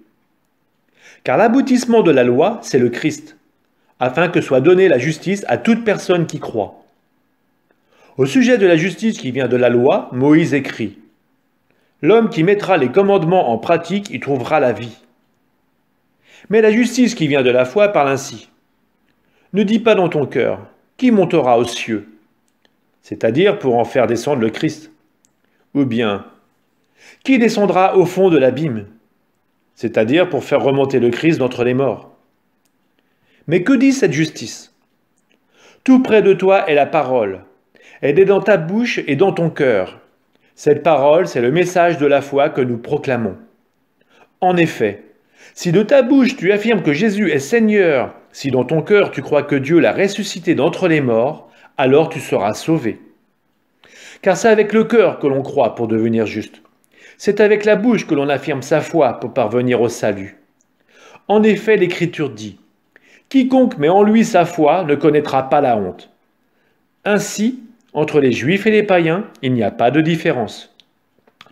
Car l'aboutissement de la loi, c'est le Christ, afin que soit donnée la justice à toute personne qui croit. Au sujet de la justice qui vient de la loi, Moïse écrit « L'homme qui mettra les commandements en pratique y trouvera la vie. » Mais la justice qui vient de la foi parle ainsi Ne dis pas dans ton cœur, qui montera aux cieux, c'est-à-dire pour en faire descendre le Christ. Ou bien, qui descendra au fond de l'abîme, c'est-à-dire pour faire remonter le Christ d'entre les morts. Mais que dit cette justice? Tout près de toi est la parole. Elle est dans ta bouche et dans ton cœur. Cette parole, c'est le message de la foi que nous proclamons. En effet, si de ta bouche tu affirmes que Jésus est Seigneur, si dans ton cœur tu crois que Dieu l'a ressuscité d'entre les morts, alors tu seras sauvé. Car c'est avec le cœur que l'on croit pour devenir juste. C'est avec la bouche que l'on affirme sa foi pour parvenir au salut. En effet, l'Écriture dit « Quiconque met en lui sa foi ne connaîtra pas la honte ». Ainsi, entre les Juifs et les païens, il n'y a pas de différence.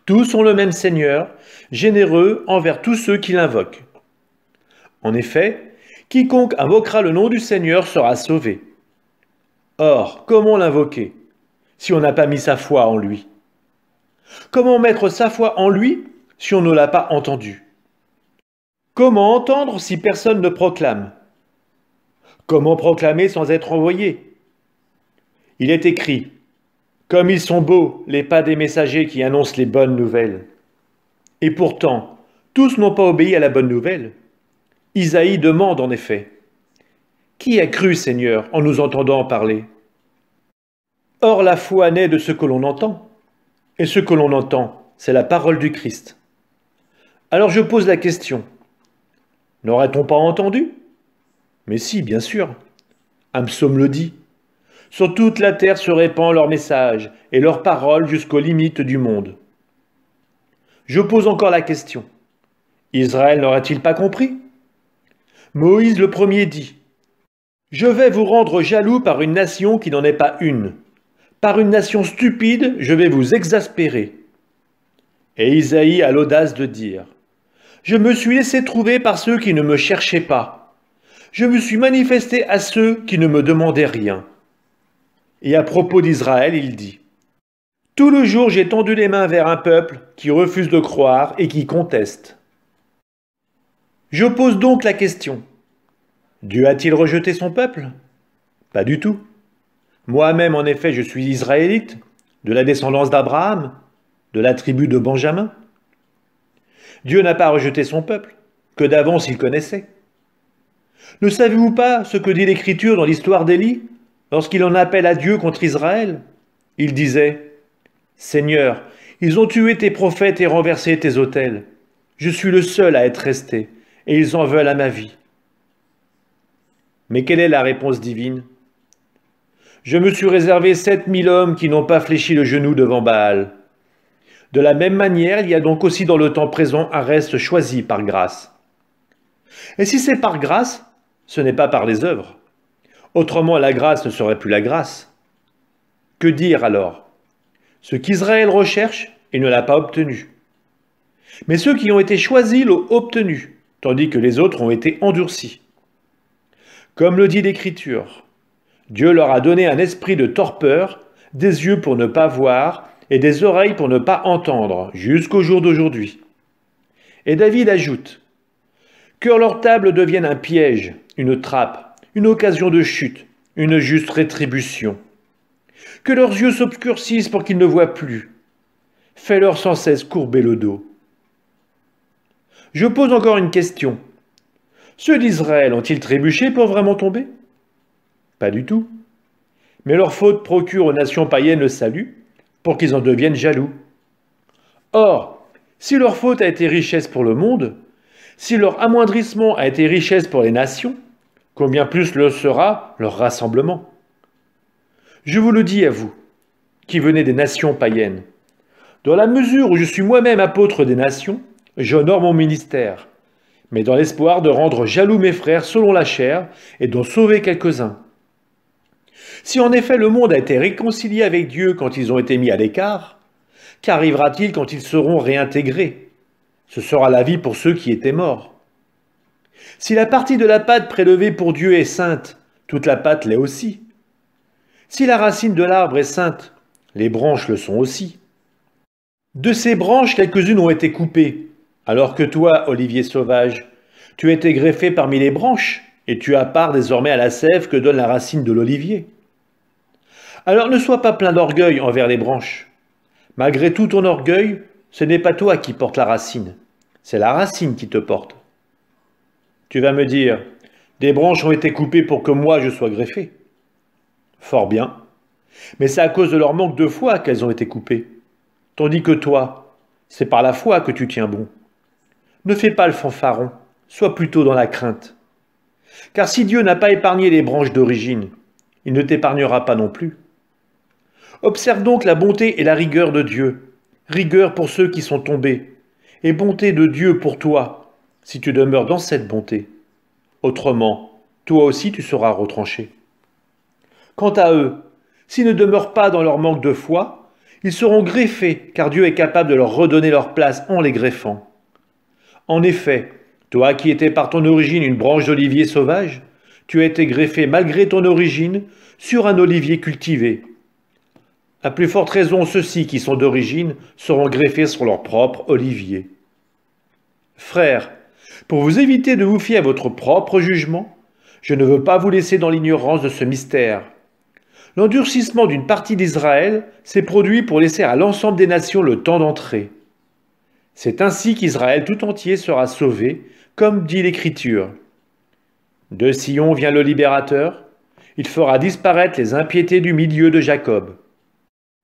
Tous ont le même Seigneur, généreux envers tous ceux qui l'invoquent. En effet, quiconque invoquera le nom du Seigneur sera sauvé. Or, comment l'invoquer si on n'a pas mis sa foi en lui? Comment mettre sa foi en lui si on ne l'a pas entendu? Comment entendre si personne ne proclame? Comment proclamer sans être envoyé? Il est écrit « Comme ils sont beaux les pas des messagers qui annoncent les bonnes nouvelles ». Et pourtant, tous n'ont pas obéi à la bonne nouvelle. Isaïe demande en effet « Qui a cru, Seigneur, en nous entendant parler ?» Or la foi naît de ce que l'on entend. Et ce que l'on entend, c'est la parole du Christ. Alors je pose la question, n'aurait-on pas entendu? Mais si, bien sûr. Un psaume le dit. Sur toute la terre se répand leur message et leur parole jusqu'aux limites du monde. Je pose encore la question, Israël n'aurait-il pas compris? Moïse le premier dit, « Je vais vous rendre jaloux par une nation qui n'en est pas une. Par une nation stupide, je vais vous exaspérer. » Et Isaïe a l'audace de dire, « Je me suis laissé trouver par ceux qui ne me cherchaient pas. Je me suis manifesté à ceux qui ne me demandaient rien. » Et à propos d'Israël, il dit, « Tout le jour j'ai tendu les mains vers un peuple qui refuse de croire et qui conteste. » Je pose donc la question, Dieu a-t-il rejeté son peuple? Pas du tout. Moi-même, en effet, je suis israélite, de la descendance d'Abraham, de la tribu de Benjamin. Dieu n'a pas rejeté son peuple, que d'avance il connaissait. Ne savez-vous pas ce que dit l'Écriture dans l'histoire d'Élie, lorsqu'il en appelle à Dieu contre Israël? Il disait, « Seigneur, ils ont tué tes prophètes et renversé tes autels. Je suis le seul à être resté, et ils en veulent à ma vie. » Mais quelle est la réponse divine? Je me suis réservé 7000 hommes qui n'ont pas fléchi le genou devant Baal. De la même manière, il y a donc aussi dans le temps présent un reste choisi par grâce. Et si c'est par grâce, ce n'est pas par les œuvres. Autrement, la grâce ne serait plus la grâce. Que dire alors? Ce qu'Israël recherche, il ne l'a pas obtenu. Mais ceux qui ont été choisis l'ont obtenu, tandis que les autres ont été endurcis. Comme le dit l'Écriture, Dieu leur a donné un esprit de torpeur, des yeux pour ne pas voir et des oreilles pour ne pas entendre, jusqu'au jour d'aujourd'hui. Et David ajoute, « Que leur table devienne un piège, une trappe, une occasion de chute, une juste rétribution. Que leurs yeux s'obscurcissent pour qu'ils ne voient plus. Fais-leur sans cesse courber le dos. » Je pose encore une question. Ceux d'Israël ont-ils trébuché pour vraiment tomber? Pas du tout. Mais leur faute procure aux nations païennes le salut, pour qu'ils en deviennent jaloux. Or, si leur faute a été richesse pour le monde, si leur amoindrissement a été richesse pour les nations, combien plus le sera leur rassemblement? Je vous le dis à vous, qui venez des nations païennes, dans la mesure où je suis moi-même apôtre des nations, j'honore mon ministère, mais dans l'espoir de rendre jaloux mes frères selon la chair et d'en sauver quelques-uns. Si en effet le monde a été réconcilié avec Dieu quand ils ont été mis à l'écart, qu'arrivera-t-il quand ils seront réintégrés? Ce sera la vie pour ceux qui étaient morts. Si la partie de la pâte prélevée pour Dieu est sainte, toute la pâte l'est aussi. Si la racine de l'arbre est sainte, les branches le sont aussi. De ces branches, quelques-unes ont été coupées, alors que toi, olivier sauvage, tu as été greffé parmi les branches, et tu as part désormais à la sève que donne la racine de l'olivier. Alors ne sois pas plein d'orgueil envers les branches. Malgré tout ton orgueil, ce n'est pas toi qui portes la racine, c'est la racine qui te porte. Tu vas me dire, des branches ont été coupées pour que moi je sois greffé. Fort bien, mais c'est à cause de leur manque de foi qu'elles ont été coupées. Tandis que toi, c'est par la foi que tu tiens bon. Ne fais pas le fanfaron, sois plutôt dans la crainte. Car si Dieu n'a pas épargné les branches d'origine, il ne t'épargnera pas non plus. Observe donc la bonté et la rigueur de Dieu, rigueur pour ceux qui sont tombés, et bonté de Dieu pour toi, si tu demeures dans cette bonté. Autrement, toi aussi tu seras retranché. Quant à eux, s'ils ne demeurent pas dans leur manque de foi, ils seront greffés, car Dieu est capable de leur redonner leur place en les greffant. En effet, toi qui étais par ton origine une branche d'olivier sauvage, tu as été greffé malgré ton origine sur un olivier cultivé. À plus forte raison, ceux-ci qui sont d'origine seront greffés sur leur propre olivier. Frères, pour vous éviter de vous fier à votre propre jugement, je ne veux pas vous laisser dans l'ignorance de ce mystère. L'endurcissement d'une partie d'Israël s'est produit pour laisser à l'ensemble des nations le temps d'entrer. C'est ainsi qu'Israël tout entier sera sauvé, comme dit l'Écriture. De Sion vient le libérateur, il fera disparaître les impiétés du milieu de Jacob.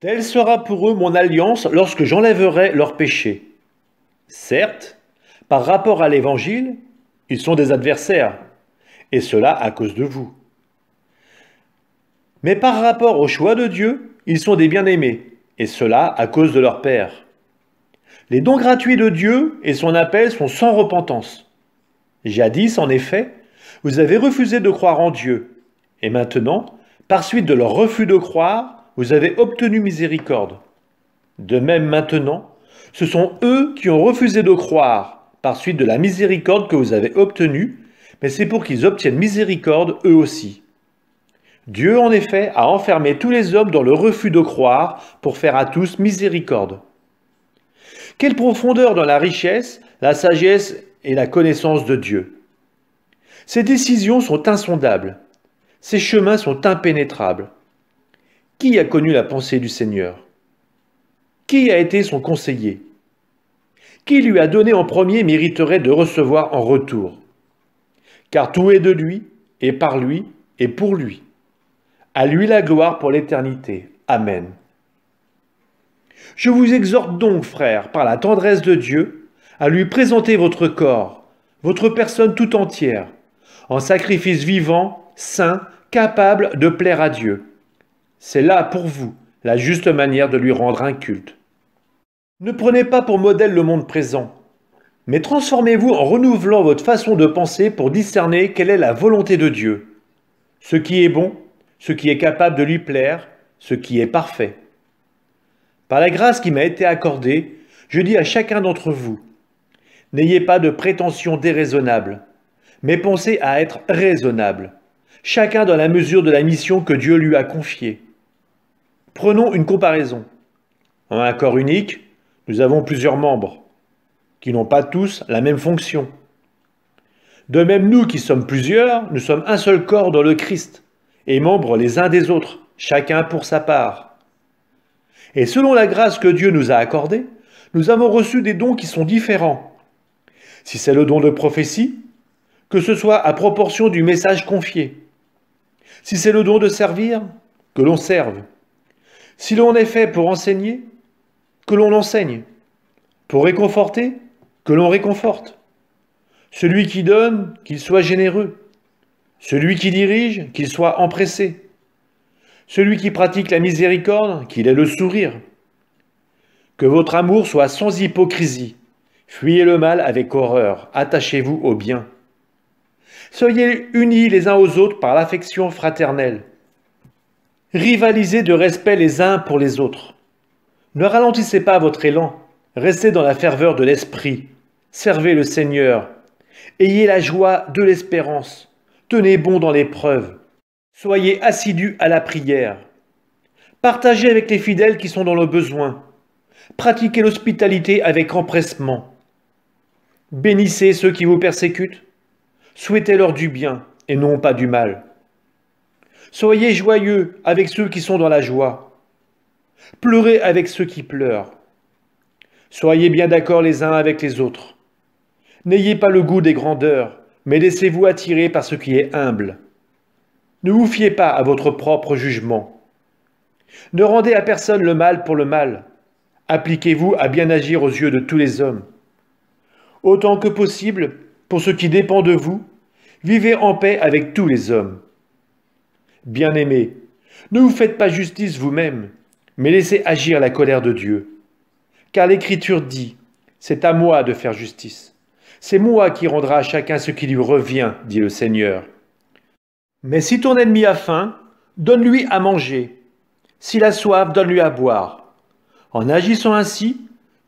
Telle sera pour eux mon alliance lorsque j'enlèverai leurs péchés. Certes, par rapport à l'Évangile, ils sont des adversaires, et cela à cause de vous. Mais par rapport au choix de Dieu, ils sont des bien-aimés, et cela à cause de leur Père. Les dons gratuits de Dieu et son appel sont sans repentance. Jadis, en effet, vous avez refusé de croire en Dieu, et maintenant, par suite de leur refus de croire, vous avez obtenu miséricorde. De même maintenant, ce sont eux qui ont refusé de croire, par suite de la miséricorde que vous avez obtenue, mais c'est pour qu'ils obtiennent miséricorde eux aussi. Dieu, en effet, a enfermé tous les hommes dans le refus de croire pour faire à tous miséricorde. Quelle profondeur dans la richesse, la sagesse et la connaissance de Dieu. Ses décisions sont insondables, ses chemins sont impénétrables. Qui a connu la pensée du Seigneur? Qui a été son conseiller? Qui lui a donné en premier mériterait de recevoir en retour? Car tout est de lui, et par lui, et pour lui. À lui la gloire pour l'éternité. Amen. Je vous exhorte donc, frères, par la tendresse de Dieu, à lui présenter votre corps, votre personne tout entière, en sacrifice vivant, saint, capable de plaire à Dieu. C'est là, pour vous, la juste manière de lui rendre un culte. Ne prenez pas pour modèle le monde présent, mais transformez-vous en renouvelant votre façon de penser pour discerner quelle est la volonté de Dieu, ce qui est bon, ce qui est capable de lui plaire, ce qui est parfait. Par la grâce qui m'a été accordée, je dis à chacun d'entre vous, n'ayez pas de prétention déraisonnable, mais pensez à être raisonnable, chacun dans la mesure de la mission que Dieu lui a confiée. Prenons une comparaison. En un corps unique, nous avons plusieurs membres, qui n'ont pas tous la même fonction. De même, nous qui sommes plusieurs, nous sommes un seul corps dans le Christ, et membres les uns des autres, chacun pour sa part. Et selon la grâce que Dieu nous a accordée, nous avons reçu des dons qui sont différents. Si c'est le don de prophétie, que ce soit à proportion du message confié. Si c'est le don de servir, que l'on serve. Si l'on est fait pour enseigner, que l'on enseigne. Pour réconforter, que l'on réconforte. Celui qui donne, qu'il soit généreux. Celui qui dirige, qu'il soit empressé. Celui qui pratique la miséricorde, qu'il ait le sourire. Que votre amour soit sans hypocrisie. Fuyez le mal avec horreur, attachez-vous au bien. Soyez unis les uns aux autres par l'affection fraternelle. Rivalisez de respect les uns pour les autres. Ne ralentissez pas votre élan, restez dans la ferveur de l'esprit. Servez le Seigneur. Ayez la joie de l'espérance. Tenez bon dans l'épreuve. Soyez assidus à la prière. Partagez avec les fidèles qui sont dans le besoin. Pratiquez l'hospitalité avec empressement. Bénissez ceux qui vous persécutent. Souhaitez-leur du bien. et non pas du mal. Soyez joyeux avec ceux qui sont dans la joie. Pleurez avec ceux qui pleurent. Soyez bien d'accord les uns avec les autres. N'ayez pas le goût des grandeurs, mais laissez-vous attirer par ce qui est humble. Ne vous fiez pas à votre propre jugement. Ne rendez à personne le mal pour le mal. Appliquez-vous à bien agir aux yeux de tous les hommes. Autant que possible, pour ce qui dépend de vous, vivez en paix avec tous les hommes. Bien-aimés, ne vous faites pas justice vous-même, mais laissez agir la colère de Dieu. Car l'Écriture dit, « C'est à moi de faire justice. C'est moi qui rendra à chacun ce qui lui revient, dit le Seigneur. » Mais si ton ennemi a faim, donne-lui à manger. S'il a soif, donne-lui à boire. En agissant ainsi,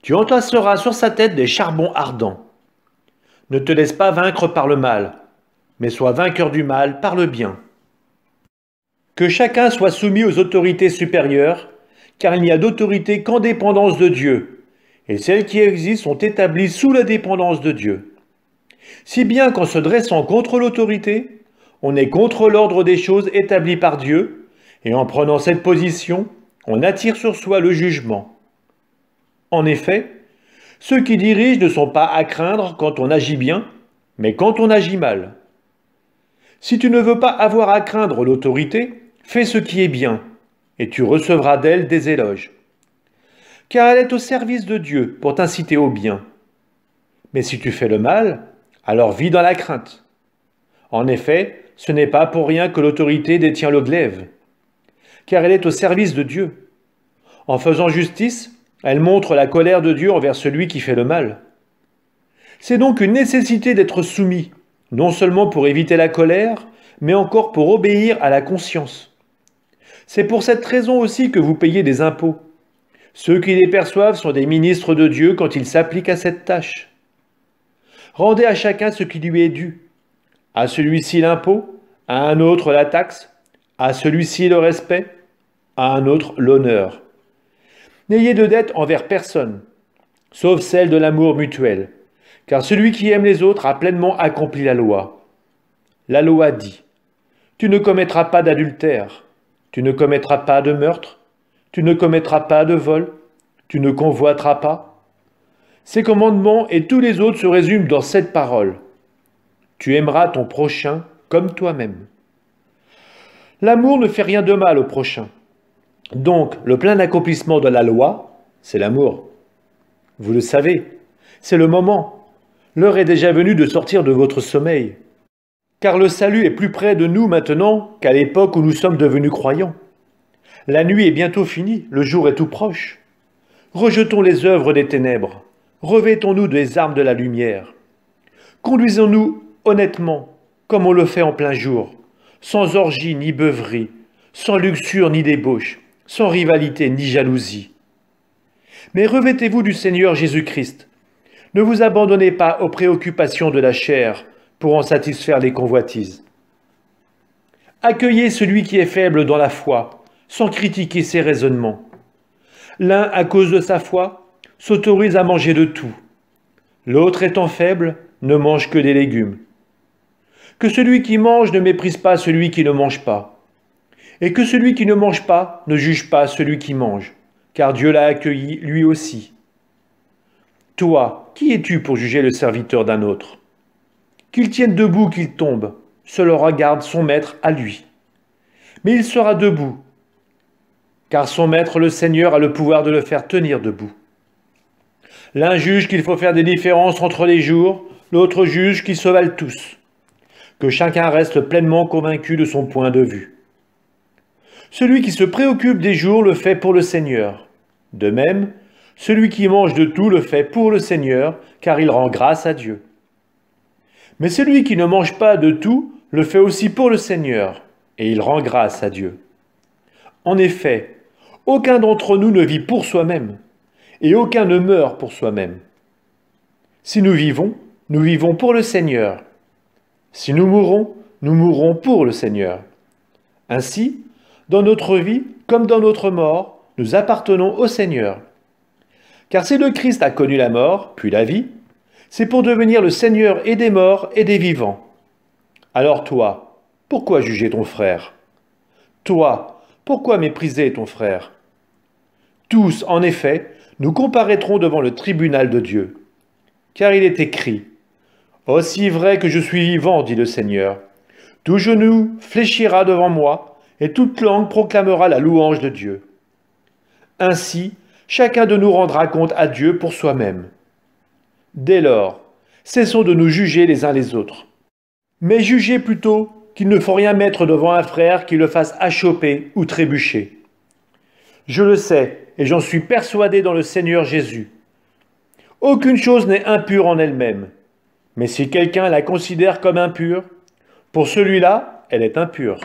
tu entasseras sur sa tête des charbons ardents. Ne te laisse pas vaincre par le mal, mais sois vainqueur du mal par le bien. Que chacun soit soumis aux autorités supérieures, car il n'y a d'autorité qu'en dépendance de Dieu, et celles qui existent sont établies sous la dépendance de Dieu. Si bien qu'en se dressant contre l'autorité, on est contre l'ordre des choses établies par Dieu, et en prenant cette position, on attire sur soi le jugement. En effet, ceux qui dirigent ne sont pas à craindre quand on agit bien, mais quand on agit mal. Si tu ne veux pas avoir à craindre l'autorité, fais ce qui est bien, et tu recevras d'elle des éloges. Car elle est au service de Dieu pour t'inciter au bien. Mais si tu fais le mal, alors vis dans la crainte. En effet, ce n'est pas pour rien que l'autorité détient le glaive, car elle est au service de Dieu. En faisant justice, elle montre la colère de Dieu envers celui qui fait le mal. C'est donc une nécessité d'être soumis, non seulement pour éviter la colère, mais encore pour obéir à la conscience. C'est pour cette raison aussi que vous payez des impôts. Ceux qui les perçoivent sont des ministres de Dieu quand ils s'appliquent à cette tâche. Rendez à chacun ce qui lui est dû. À celui-ci l'impôt, à un autre la taxe, à celui-ci le respect, à un autre l'honneur. N'ayez de dette envers personne, sauf celle de l'amour mutuel, car celui qui aime les autres a pleinement accompli la loi. La loi dit, « Tu ne commettras pas d'adultère, tu ne commettras pas de meurtre, tu ne commettras pas de vol, tu ne convoiteras pas. » Ces commandements et tous les autres se résument dans cette parole. Tu aimeras ton prochain comme toi-même. L'amour ne fait rien de mal au prochain. Donc, le plein accomplissement de la loi, c'est l'amour. Vous le savez, c'est le moment. L'heure est déjà venue de sortir de votre sommeil. Car le salut est plus près de nous maintenant qu'à l'époque où nous sommes devenus croyants. La nuit est bientôt finie, le jour est tout proche. Rejetons les œuvres des ténèbres, revêtons-nous des armes de la lumière. Conduisons-nous honnêtement, comme on le fait en plein jour, sans orgie ni beuverie, sans luxure ni débauche, sans rivalité ni jalousie. Mais revêtez-vous du Seigneur Jésus-Christ. Ne vous abandonnez pas aux préoccupations de la chair pour en satisfaire les convoitises. Accueillez celui qui est faible dans la foi, sans critiquer ses raisonnements. L'un, à cause de sa foi, s'autorise à manger de tout. L'autre, étant faible, ne mange que des légumes. Que celui qui mange ne méprise pas celui qui ne mange pas. Et que celui qui ne mange pas ne juge pas celui qui mange, car Dieu l'a accueilli lui aussi. Toi, qui es-tu pour juger le serviteur d'un autre? Qu'il tienne debout, qu'il tombe, cela regarde son maître à lui. Mais il sera debout, car son maître, le Seigneur, a le pouvoir de le faire tenir debout. L'un juge qu'il faut faire des différences entre les jours, l'autre juge qu'ils se valent tous. Que chacun reste pleinement convaincu de son point de vue. Celui qui se préoccupe des jours le fait pour le Seigneur. De même, celui qui mange de tout le fait pour le Seigneur, car il rend grâce à Dieu. Mais celui qui ne mange pas de tout le fait aussi pour le Seigneur, et il rend grâce à Dieu. En effet, aucun d'entre nous ne vit pour soi-même, et aucun ne meurt pour soi-même. Si nous vivons pour le Seigneur. Si nous mourrons pour le Seigneur. Ainsi, dans notre vie comme dans notre mort, nous appartenons au Seigneur. Car si le Christ a connu la mort, puis la vie, c'est pour devenir le Seigneur et des morts et des vivants. Alors toi, Pourquoi juger ton frère? Toi, pourquoi mépriser ton frère? Tous, en effet, nous comparaîtrons devant le tribunal de Dieu. Car il est écrit, « Aussi vrai que je suis vivant, dit le Seigneur, tout genou fléchira devant moi, et toute langue proclamera la louange de Dieu. » Ainsi, chacun de nous rendra compte à Dieu pour soi-même. Dès lors, cessons de nous juger les uns les autres. Mais jugez plutôt qu'il ne faut rien mettre devant un frère qui le fasse achoper ou trébucher. Je le sais, et j'en suis persuadé dans le Seigneur Jésus. Aucune chose n'est impure en elle-même, mais si quelqu'un la considère comme impure, pour celui-là, elle est impure.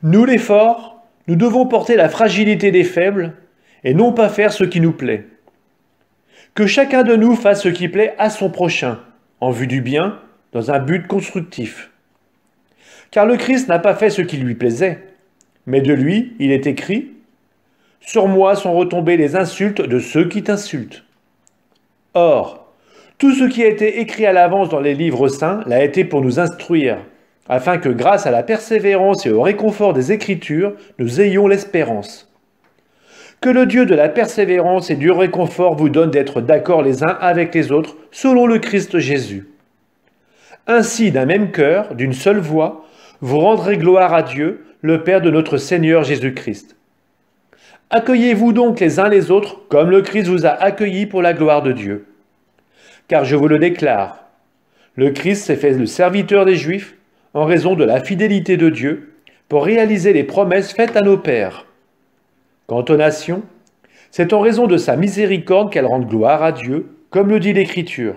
Nous les forts, nous devons porter la fragilité des faibles, et non pas faire ce qui nous plaît. Que chacun de nous fasse ce qui plaît à son prochain, en vue du bien, dans un but constructif. Car le Christ n'a pas fait ce qui lui plaisait, mais de lui, il est écrit « Sur moi sont retombées les insultes de ceux qui t'insultent. » Or, tout ce qui a été écrit à l'avance dans les livres saints l'a été pour nous instruire, afin que grâce à la persévérance et au réconfort des Écritures, nous ayons l'espérance. Que le Dieu de la persévérance et du réconfort vous donne d'être d'accord les uns avec les autres, selon le Christ Jésus. Ainsi, d'un même cœur, d'une seule voix, vous rendrez gloire à Dieu, le Père de notre Seigneur Jésus-Christ. Accueillez-vous donc les uns les autres, comme le Christ vous a accueillis pour la gloire de Dieu. Car je vous le déclare, le Christ s'est fait le serviteur des Juifs, en raison de la fidélité de Dieu, pour réaliser les promesses faites à nos pères. Quant aux nations, c'est en raison de sa miséricorde qu'elles rendent gloire à Dieu, comme le dit l'Écriture.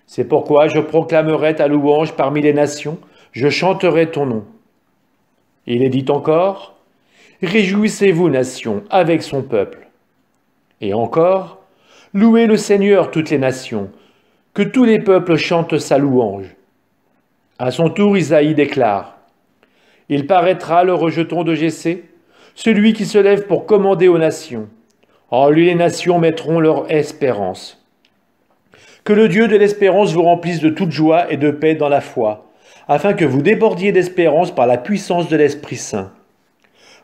C'est pourquoi je proclamerai ta louange parmi les nations, je chanterai ton nom. Il est dit encore, réjouissez-vous, nations, avec son peuple. Et encore, louez le Seigneur, toutes les nations, que tous les peuples chantent sa louange. À son tour, Isaïe déclare, il paraîtra le rejeton de Jessé, celui qui se lève pour commander aux nations. En lui, les nations mettront leur espérance. Que le Dieu de l'espérance vous remplisse de toute joie et de paix dans la foi, afin que vous débordiez d'espérance par la puissance de l'Esprit Saint.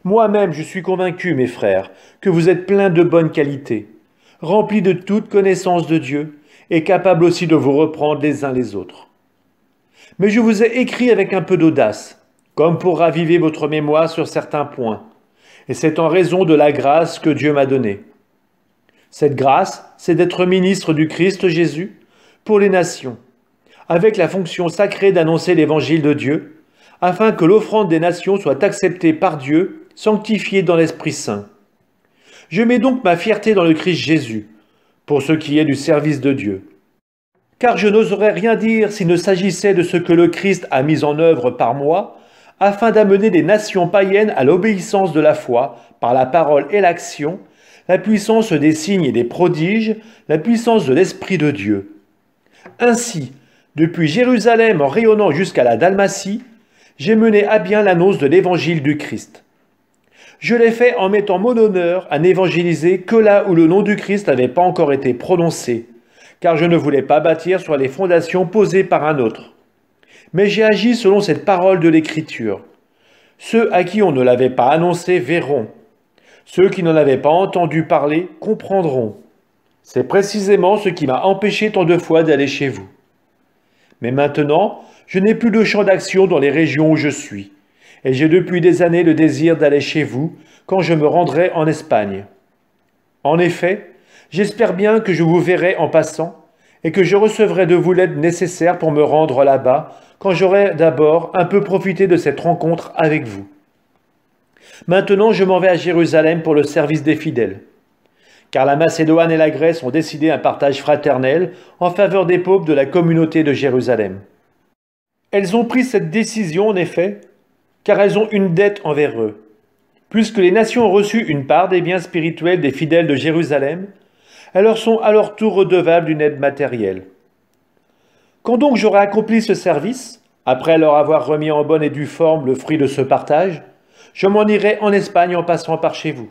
Moi-même, je suis convaincu, mes frères, que vous êtes pleins de bonnes qualités, remplis de toute connaissance de Dieu, et capables aussi de vous reprendre les uns les autres. Mais je vous ai écrit avec un peu d'audace, comme pour raviver votre mémoire sur certains points, et c'est en raison de la grâce que Dieu m'a donnée. Cette grâce, c'est d'être ministre du Christ Jésus pour les nations, avec la fonction sacrée d'annoncer l'évangile de Dieu, afin que l'offrande des nations soit acceptée par Dieu, sanctifiée dans l'Esprit Saint. Je mets donc ma fierté dans le Christ Jésus, pour ce qui est du service de Dieu. Car je n'oserais rien dire s'il ne s'agissait de ce que le Christ a mis en œuvre par moi, afin d'amener les nations païennes à l'obéissance de la foi, par la parole et l'action, la puissance des signes et des prodiges, la puissance de l'Esprit de Dieu. Ainsi, depuis Jérusalem en rayonnant jusqu'à la Dalmatie, j'ai mené à bien l'annonce de l'évangile du Christ. Je l'ai fait en mettant mon honneur à n'évangéliser que là où le nom du Christ n'avait pas encore été prononcé, car je ne voulais pas bâtir sur les fondations posées par un autre. Mais j'ai agi selon cette parole de l'Écriture. Ceux à qui on ne l'avait pas annoncé verront. Ceux qui n'en avaient pas entendu parler comprendront. C'est précisément ce qui m'a empêché tant de fois d'aller chez vous. Mais maintenant, je n'ai plus de champ d'action dans les régions où je suis, et j'ai depuis des années le désir d'aller chez vous quand je me rendrai en Espagne. En effet, j'espère bien que je vous verrai en passant, et que je recevrai de vous l'aide nécessaire pour me rendre là-bas, quand j'aurai d'abord un peu profité de cette rencontre avec vous. Maintenant, je m'en vais à Jérusalem pour le service des fidèles. Car la Macédoine et la Grèce ont décidé un partage fraternel en faveur des pauvres de la communauté de Jérusalem. Elles ont pris cette décision, en effet, car elles ont une dette envers eux. Puisque les nations ont reçu une part des biens spirituels des fidèles de Jérusalem, elles leur sont à leur tour redevables d'une aide matérielle. Quand donc j'aurai accompli ce service, après leur avoir remis en bonne et due forme le fruit de ce partage, je m'en irai en Espagne en passant par chez vous.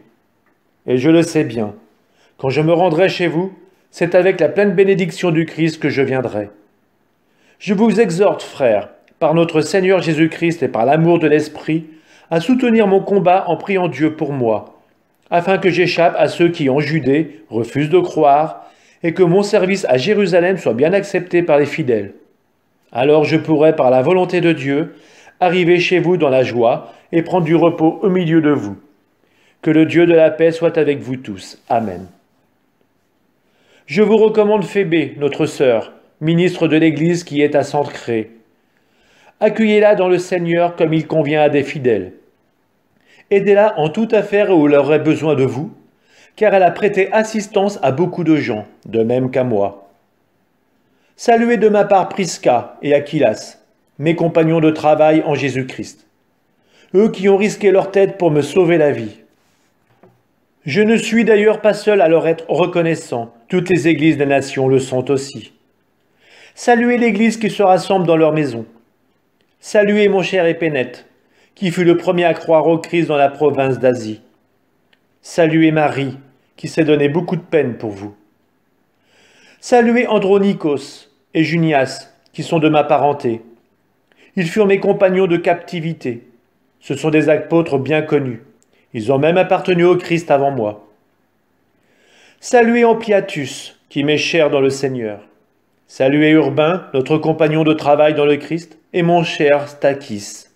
Et je le sais bien, quand je me rendrai chez vous, c'est avec la pleine bénédiction du Christ que je viendrai. Je vous exhorte, frères, par notre Seigneur Jésus-Christ et par l'amour de l'Esprit, à soutenir mon combat en priant Dieu pour moi, afin que j'échappe à ceux qui, en Judée, refusent de croire, et que mon service à Jérusalem soit bien accepté par les fidèles. Alors je pourrai, par la volonté de Dieu, arriver chez vous dans la joie et prendre du repos au milieu de vous. Que le Dieu de la paix soit avec vous tous. Amen. Je vous recommande Phébé, notre sœur, ministre de l'Église qui est à Sainte-Crée. Accueillez-la dans le Seigneur comme il convient à des fidèles. Aidez-la en toute affaire où elle aurait besoin de vous, car elle a prêté assistance à beaucoup de gens, de même qu'à moi. Saluez de ma part Prisca et Aquilas, mes compagnons de travail en Jésus-Christ, eux qui ont risqué leur tête pour me sauver la vie. Je ne suis d'ailleurs pas seul à leur être reconnaissant, toutes les églises des nations le sont aussi. Saluez l'église qui se rassemble dans leur maison. Saluez mon cher Épénète, qui fut le premier à croire au Christ dans la province d'Asie. Saluez Marie, qui s'est donné beaucoup de peine pour vous. Saluez Andronikos et Junias, qui sont de ma parenté. Ils furent mes compagnons de captivité. Ce sont des apôtres bien connus. Ils ont même appartenu au Christ avant moi. Saluez Ampliatus, qui m'est cher dans le Seigneur. Saluez Urbain, notre compagnon de travail dans le Christ, et mon cher Stachys.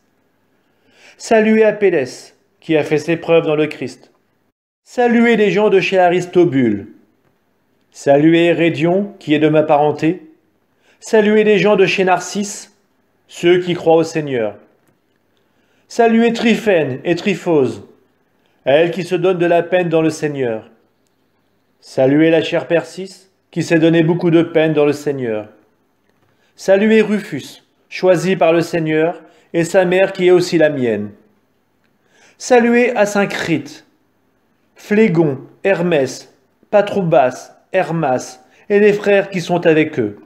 Saluez Apelles, qui a fait ses preuves dans le Christ. Saluez les gens de chez Aristobule. Saluez Hérédion, qui est de ma parenté. Saluez les gens de chez Narcisse, ceux qui croient au Seigneur. Saluez Tryphène et Tryphose, elle qui se donne de la peine dans le Seigneur. Saluez la chère Persis, qui s'est donné beaucoup de peine dans le Seigneur. Saluez Rufus, choisi par le Seigneur, et sa mère qui est aussi la mienne. Saluez Asyncrite, Phlégon, Hermès, Patrobas, Hermas, et les frères qui sont avec eux.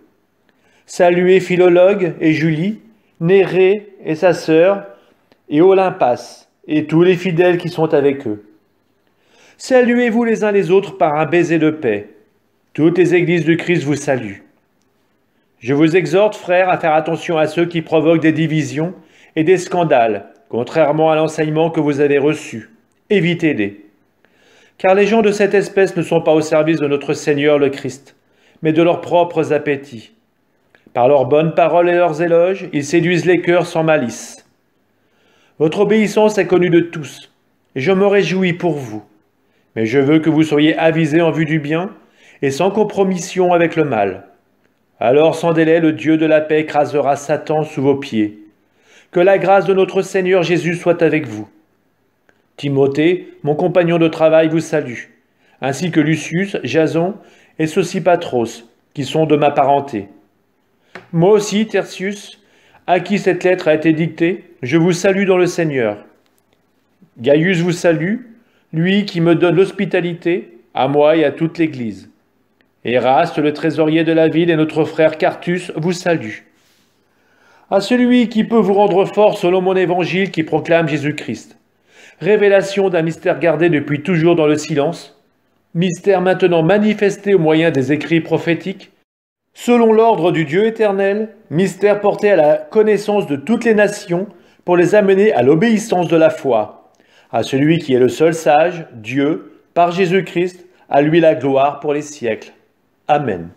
Saluez Philologue et Julie, Nérée et sa sœur, et Olympas, et tous les fidèles qui sont avec eux. Saluez-vous les uns les autres par un baiser de paix. Toutes les églises du Christ vous saluent. Je vous exhorte, frères, à faire attention à ceux qui provoquent des divisions et des scandales, contrairement à l'enseignement que vous avez reçu. Évitez-les. Car les gens de cette espèce ne sont pas au service de notre Seigneur le Christ, mais de leurs propres appétits. Par leurs bonnes paroles et leurs éloges, ils séduisent les cœurs sans malice. Votre obéissance est connue de tous, et je me réjouis pour vous. Mais je veux que vous soyez avisés en vue du bien, et sans compromission avec le mal. Alors sans délai, le Dieu de la paix écrasera Satan sous vos pieds. Que la grâce de notre Seigneur Jésus soit avec vous. Timothée, mon compagnon de travail, vous salue, ainsi que Lucius, Jason et Sosipatros, qui sont de ma parenté. Moi aussi, Tertius, à qui cette lettre a été dictée, je vous salue dans le Seigneur. Gaius vous salue, lui qui me donne l'hospitalité, à moi et à toute l'Église. Éraste, le trésorier de la ville, et notre frère Quartus vous saluent. À celui qui peut vous rendre fort selon mon évangile qui proclame Jésus-Christ. Révélation d'un mystère gardé depuis toujours dans le silence, mystère maintenant manifesté au moyen des écrits prophétiques, selon l'ordre du Dieu éternel, mystère porté à la connaissance de toutes les nations pour les amener à l'obéissance de la foi. À celui qui est le seul sage, Dieu, par Jésus-Christ, à lui la gloire pour les siècles. Amen.